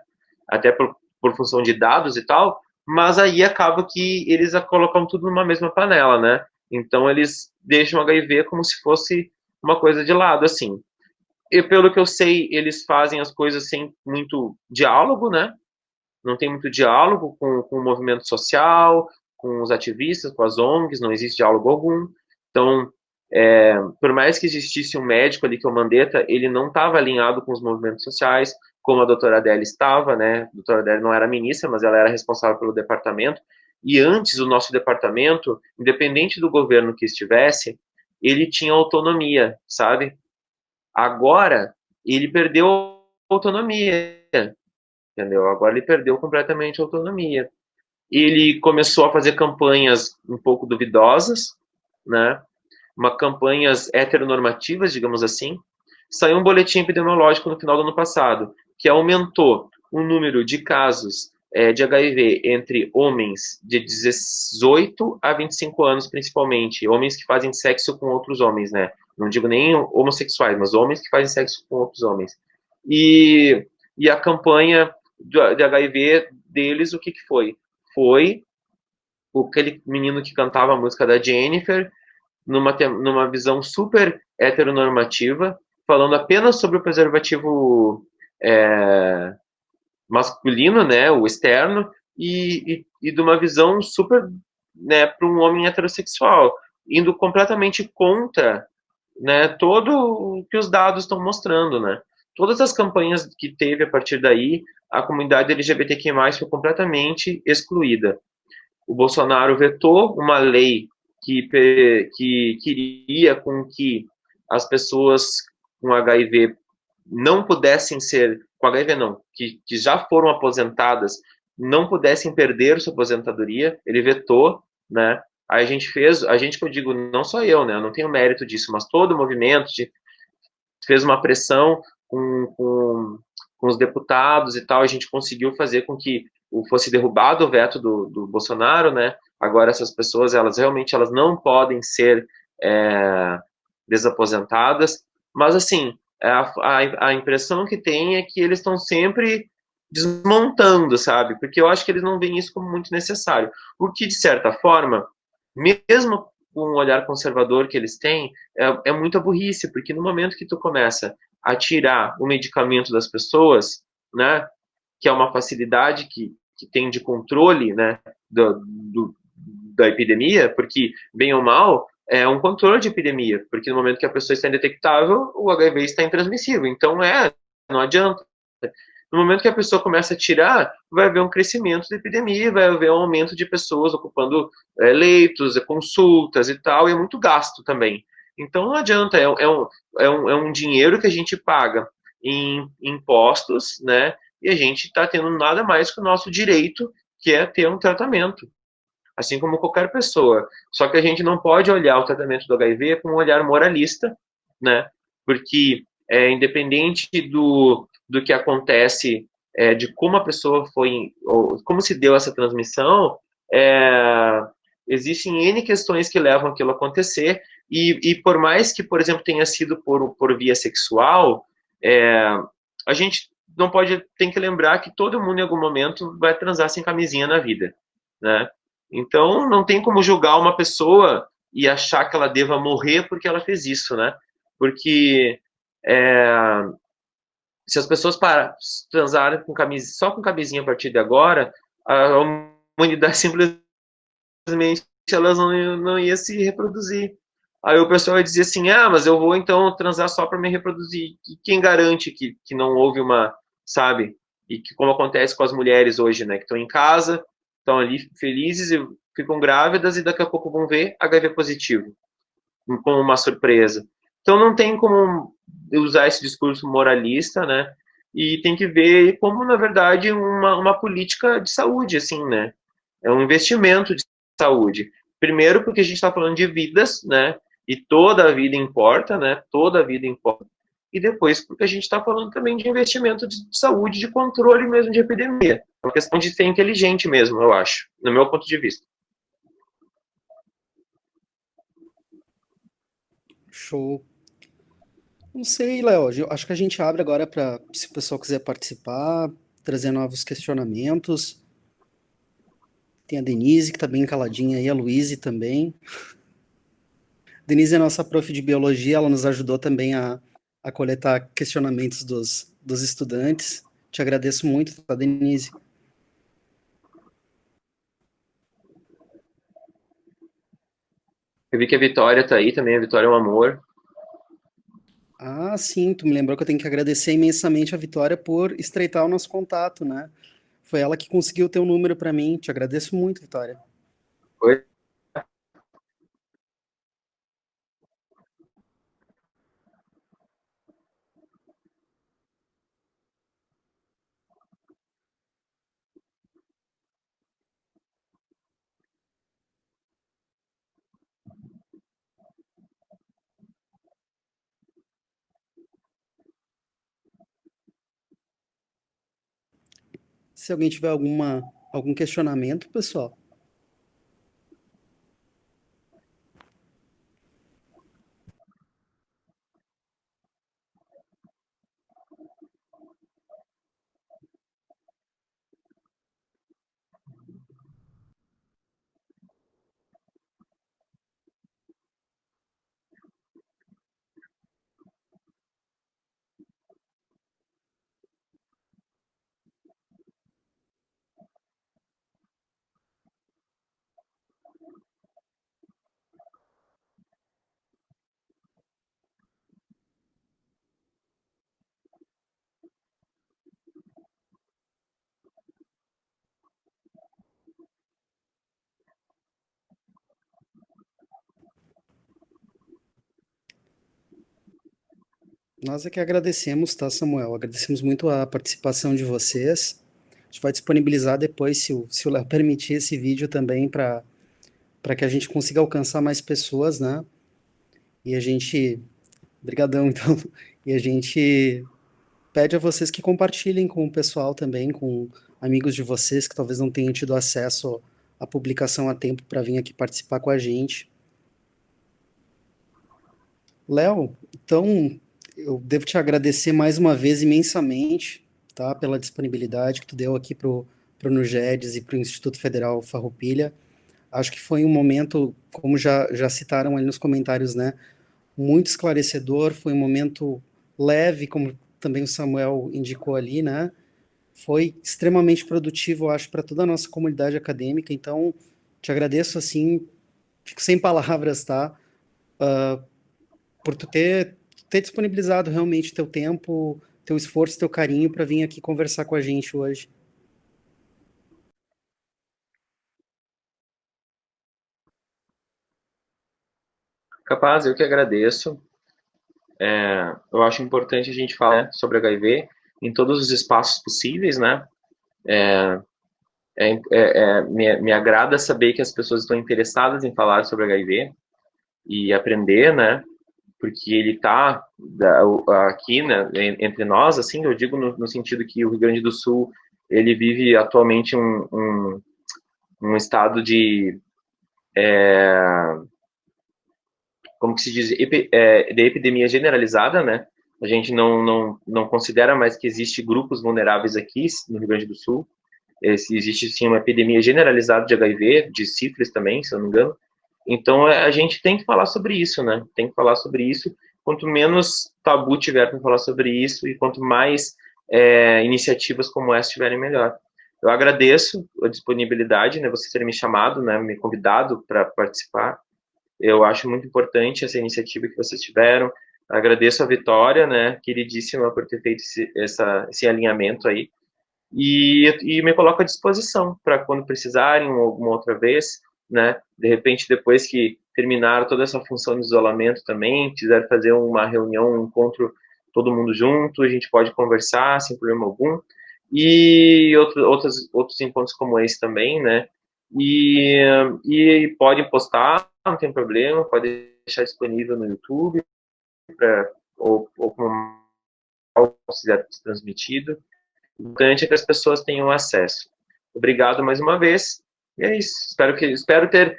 Até por função de dados e tal, mas aí acaba que eles colocam tudo numa mesma panela, né? Então eles deixam o HIV como se fosse uma coisa de lado, assim. E pelo que eu sei, eles fazem as coisas sem muito diálogo, né? Não tem muito diálogo com o movimento social, com os ativistas, com as ONGs, não existe diálogo algum. Então, por mais que existisse um médico ali, que é o Mandetta, ele não estava alinhado com os movimentos sociais, como a doutora Adele estava, né? A doutora Adele não era ministra, mas ela era responsável pelo departamento. E antes, o nosso departamento, independente do governo que estivesse, ele tinha autonomia, sabe? Agora, ele perdeu a autonomia, entendeu? Agora ele perdeu completamente a autonomia. Ele começou a fazer campanhas um pouco duvidosas, né? Campanhas heteronormativas, digamos assim. Saiu um boletim epidemiológico no final do ano passado, que aumentou o número de casos de HIV entre homens de 18 a 25 anos, principalmente, homens que fazem sexo com outros homens, né? Não digo nem homossexuais, mas homens que fazem sexo com outros homens. E a campanha de HIV deles, o que foi? Foi aquele menino que cantava a música da Jennifer, numa visão super heteronormativa, falando apenas sobre o preservativo masculino, né, o externo, e de uma visão super, né, para um homem heterossexual, indo completamente contra, né, todo o que os dados estão mostrando, né. Todas as campanhas que teve a partir daí, a comunidade LGBTQ+, foi completamente excluída. O Bolsonaro vetou uma lei que queria com que as pessoas com HIV não pudessem ser, com HIV não, que já foram aposentadas, não pudessem perder sua aposentadoria, ele vetou, né? Aí a gente que eu digo, não só eu, né? Eu não tenho mérito disso, mas todo o movimento fez uma pressão com os deputados e tal, a gente conseguiu fazer com que fosse derrubado o veto do Bolsonaro, né? Agora essas pessoas, elas realmente elas não podem ser desaposentadas, mas assim, a impressão que tem é que eles estão sempre desmontando, sabe? Porque eu acho que eles não veem isso como muito necessário. O que, de certa forma, mesmo com o olhar conservador que eles têm, é muita burrice, porque no momento que tu começa a tirar o medicamento das pessoas, né, que é uma facilidade que tem de controle, né, da epidemia, porque, bem ou mal, é um controle de epidemia, porque no momento que a pessoa está indetectável, o HIV está intransmissível, então não adianta. No momento que a pessoa começa a tirar, vai haver um crescimento da epidemia, vai haver um aumento de pessoas ocupando leitos, consultas e tal, e é muito gasto também. Então não adianta, é um dinheiro que a gente paga em impostos, né? E a gente está tendo nada mais que o nosso direito, que é ter um tratamento, assim como qualquer pessoa. Só que a gente não pode olhar o tratamento do HIV com um olhar moralista, né? Porque independente do que acontece, de como a pessoa foi, ou como se deu essa transmissão, existem N questões que levam aquilo a acontecer, e por mais que, por exemplo, tenha sido por via sexual, a gente não pode, tem que lembrar que todo mundo em algum momento vai transar sem camisinha na vida, né? Então não tem como julgar uma pessoa e achar que ela deva morrer porque ela fez isso, né? Porque se as pessoas transarem com camisa, só com camisinha a partir de agora, a humanidade simplesmente elas não ia se reproduzir. Aí o pessoal vai dizer assim, mas eu vou então transar só para me reproduzir. E quem garante que não houve uma, sabe? E que como acontece com as mulheres hoje, né? Que estão em casa, estão ali felizes e ficam grávidas e daqui a pouco vão ver HIV positivo, como uma surpresa. Então não tem como usar esse discurso moralista, né? E tem que ver como, na verdade, uma política de saúde, assim, né? É um investimento de saúde. Primeiro, porque a gente está falando de vidas, né? E toda a vida importa, né? Toda a vida importa. E depois, porque a gente está falando também de investimento de saúde, de controle mesmo de epidemia. É uma questão de ser inteligente mesmo, eu acho, no meu ponto de vista. Show. Não sei, Léo. Acho que a gente abre agora para, se o pessoal quiser participar, trazer novos questionamentos. Tem a Denise, que está bem caladinha aí, a Luíse também. Denise é nossa prof de biologia, ela nos ajudou também a coletar questionamentos dos estudantes. Te agradeço muito, tá, Denise? Eu vi que a Vitória está aí também, a Vitória é um amor. Ah, sim, tu me lembrou que eu tenho que agradecer imensamente a Vitória por estreitar o nosso contato, né? Foi ela que conseguiu o teu número para mim. Te agradeço muito, Vitória. Oi? Se alguém tiver algum questionamento, pessoal. Nós é que agradecemos, tá, Samuel? Agradecemos muito a participação de vocês. A gente vai disponibilizar depois, se o Léo permitir, esse vídeo também para que a gente consiga alcançar mais pessoas, né? E a gente. Brigadão, então. E a gente pede a vocês que compartilhem com o pessoal também, com amigos de vocês que talvez não tenham tido acesso à publicação a tempo para vir aqui participar com a gente. Léo, então eu devo te agradecer mais uma vez imensamente, tá, pela disponibilidade que tu deu aqui pro Nugedes e pro Instituto Federal Farroupilha. Acho que foi um momento, como já citaram ali nos comentários, né, muito esclarecedor, foi um momento leve, como também o Samuel indicou ali, né, foi extremamente produtivo, eu acho, para toda a nossa comunidade acadêmica, então te agradeço, assim, fico sem palavras, tá, por tu ter disponibilizado realmente teu tempo, teu esforço, teu carinho para vir aqui conversar com a gente hoje. Capaz, eu que agradeço. Eu acho importante a gente falar, né, sobre HIV em todos os espaços possíveis, né? Me agrada saber que as pessoas estão interessadas em falar sobre HIV e aprender, né? Porque ele está aqui, né, entre nós, assim, eu digo no sentido que o Rio Grande do Sul ele vive atualmente um estado de como que se diz, de epidemia generalizada, né? A gente não considera mais que existe grupos vulneráveis aqui no Rio Grande do Sul. Existe sim uma epidemia generalizada de HIV, de sífilis também, se eu não me engano. Então a gente tem que falar sobre isso, né? Tem que falar sobre isso quanto menos tabu tiver para falar sobre isso e quanto mais iniciativas como essa tiverem, melhor. Eu agradeço a disponibilidade, né, vocês terem me chamado, né, me convidado para participar. Eu acho muito importante essa iniciativa que vocês tiveram. Agradeço a Vitória, né, queridíssima, por ter feito esse alinhamento aí. E me coloco à disposição para quando precisarem alguma outra vez, né? De repente, depois que terminar toda essa função de isolamento também, quiser fazer uma reunião, um encontro, todo mundo junto, a gente pode conversar sem problema algum. E outros encontros como esse também, né? E podem postar, não tem problema, pode deixar disponível no YouTube, ou como quiser transmitido. O importante é que as pessoas tenham acesso. Obrigado mais uma vez. E é isso. Espero ter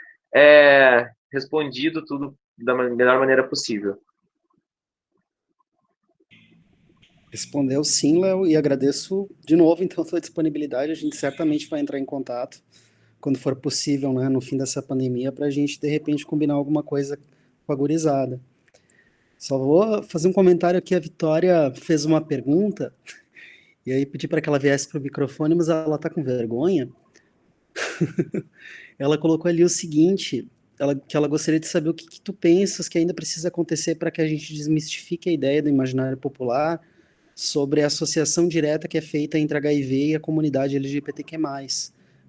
respondido tudo da melhor maneira possível. Respondeu sim, Léo, e agradeço de novo, então, a sua disponibilidade. A gente certamente vai entrar em contato quando for possível, né, no fim dessa pandemia, para a gente, de repente, combinar alguma coisa com a gurizada. Só vou fazer um comentário aqui. A Vitória fez uma pergunta, e aí pedi para que ela viesse para o microfone, mas ela está com vergonha. Ela colocou ali o seguinte, que ela gostaria de saber o que tu pensas que ainda precisa acontecer para que a gente desmistifique a ideia do imaginário popular sobre a associação direta que é feita entre HIV e a comunidade LGBTQ+,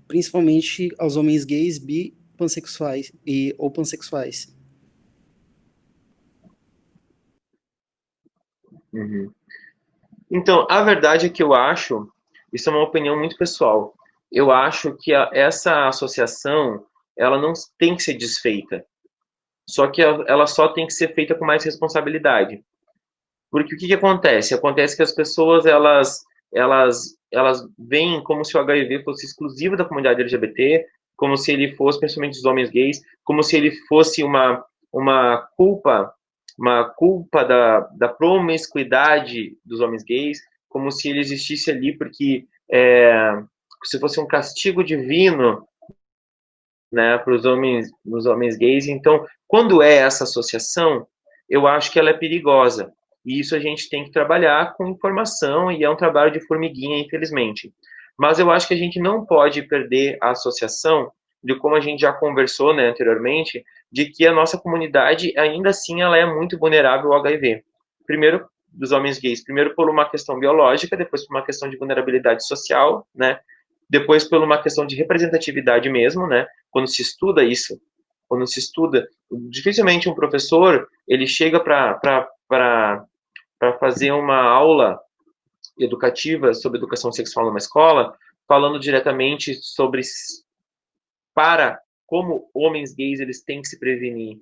principalmente aos homens gays, bi, pansexuais ou pansexuais. Uhum. Então, a verdade é que eu acho, isso é uma opinião muito pessoal, eu acho que essa associação, ela não tem que ser desfeita, só que ela só tem que ser feita com mais responsabilidade. Porque o que acontece? Acontece que as pessoas, elas veem como se o HIV fosse exclusivo da comunidade LGBT, como se ele fosse, principalmente dos homens gays, como se ele fosse uma culpa da promiscuidade dos homens gays, como se ele existisse ali porque se fosse um castigo divino, né, para os homens gays. Então, quando é essa associação, eu acho que ela é perigosa. E isso a gente tem que trabalhar com informação, e é um trabalho de formiguinha, infelizmente. Mas eu acho que a gente não pode perder a associação de como a gente já conversou, né, anteriormente, de que a nossa comunidade, ainda assim, ela é muito vulnerável ao HIV. Primeiro, dos homens gays, primeiro por uma questão biológica, depois por uma questão de vulnerabilidade social, né, depois por uma questão de representatividade mesmo, né, quando se estuda isso, dificilmente um professor, ele chega para fazer uma aula educativa sobre educação sexual numa escola, falando diretamente sobre como homens gays eles têm que se prevenir,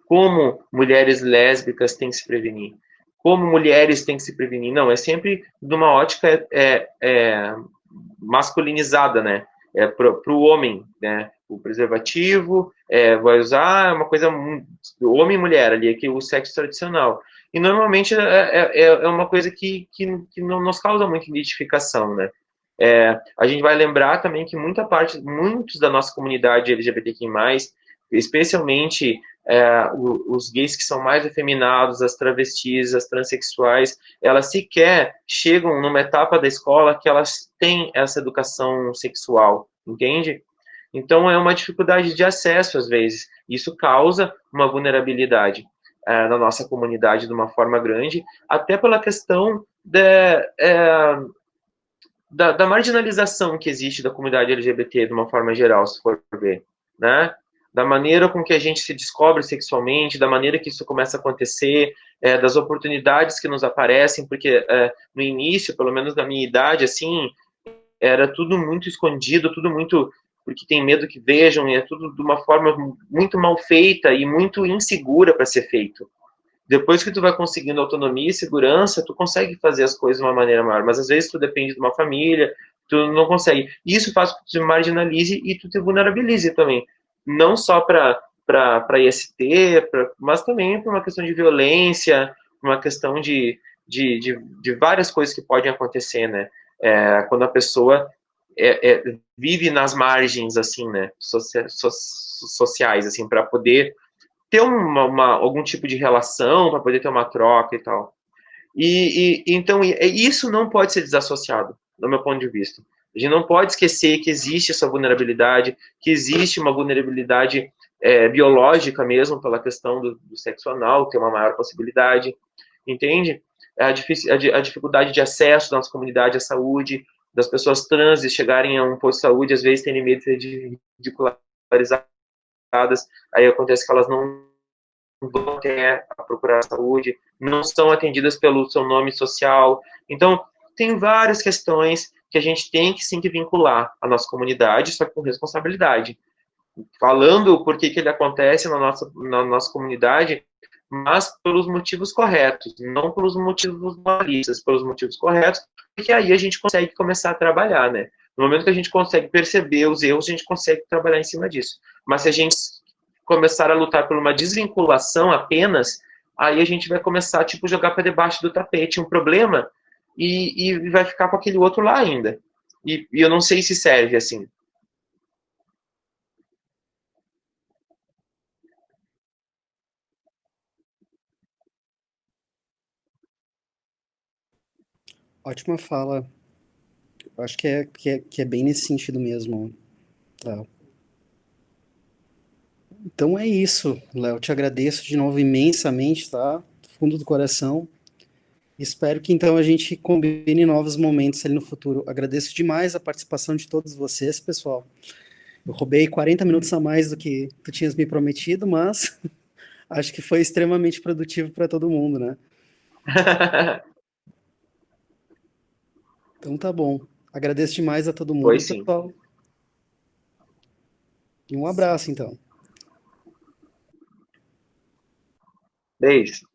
como mulheres lésbicas têm que se prevenir, como mulheres têm que se prevenir. Não, é sempre de uma ótica masculinizada, né? Para o homem, né? O preservativo vai usar uma coisa homem e mulher ali, que é o sexo tradicional. E normalmente é uma coisa que não nos causa muita identificação, né? A gente vai lembrar também que muitos da nossa comunidade LGBTQI+, especialmente os gays que são mais efeminados, as travestis, as transexuais, elas sequer chegam numa etapa da escola que elas têm essa educação sexual, entende? Então é uma dificuldade de acesso às vezes. Isso causa uma vulnerabilidade na nossa comunidade de uma forma grande, até pela questão da marginalização que existe da comunidade LGBT de uma forma geral, se for ver, né? Da maneira com que a gente se descobre sexualmente, da maneira que isso começa a acontecer, das oportunidades que nos aparecem, porque no início, pelo menos na minha idade, assim, era tudo muito escondido, tudo muito porque tem medo que vejam, e é tudo de uma forma muito mal feita e muito insegura para ser feito. Depois que tu vai conseguindo autonomia e segurança, tu consegue fazer as coisas de uma maneira maior, mas às vezes tu depende de uma família, tu não consegue. Isso faz com que tu te marginalize e tu te vulnerabilize também. Não só para IST, mas também por uma questão de violência, uma questão de várias coisas que podem acontecer, né? Quando a pessoa vive nas margens, assim, né? Sociais, assim, para poder ter algum tipo de relação, para poder ter uma troca e tal. Então, isso não pode ser desassociado, do meu ponto de vista. A gente não pode esquecer que existe essa vulnerabilidade, que existe uma vulnerabilidade biológica mesmo, pela questão do sexo anal, ter uma maior possibilidade, entende? A dificuldade de acesso da nossa comunidade à saúde, das pessoas trans chegarem a um posto de saúde, às vezes terem medo de ser ridicularizadas, aí acontece que elas não vão até a procurar saúde, não são atendidas pelo seu nome social. Então, tem várias questões que a gente tem que sim que vincular à nossa comunidade, só que com responsabilidade. Falando por que ele acontece na nossa comunidade, mas pelos motivos corretos, não pelos motivos moralistas, pelos motivos corretos, porque aí a gente consegue começar a trabalhar, né? No momento que a gente consegue perceber os erros, a gente consegue trabalhar em cima disso. Mas se a gente começar a lutar por uma desvinculação apenas, aí a gente vai começar, tipo, jogar para debaixo do tapete um problema e vai ficar com aquele outro lá ainda. E eu não sei se serve assim. Ótima fala. Eu acho que é bem nesse sentido mesmo, Léo. Então é isso, Léo. Te agradeço de novo imensamente, tá? Do fundo do coração. Espero que então a gente combine novos momentos ali no futuro. Agradeço demais a participação de todos vocês, pessoal. Eu roubei 40 minutos a mais do que tu tinhas me prometido, mas acho que foi extremamente produtivo para todo mundo, né? Então tá bom. Agradeço demais a todo Foi mundo, sim. pessoal. E um abraço, então. Beijo.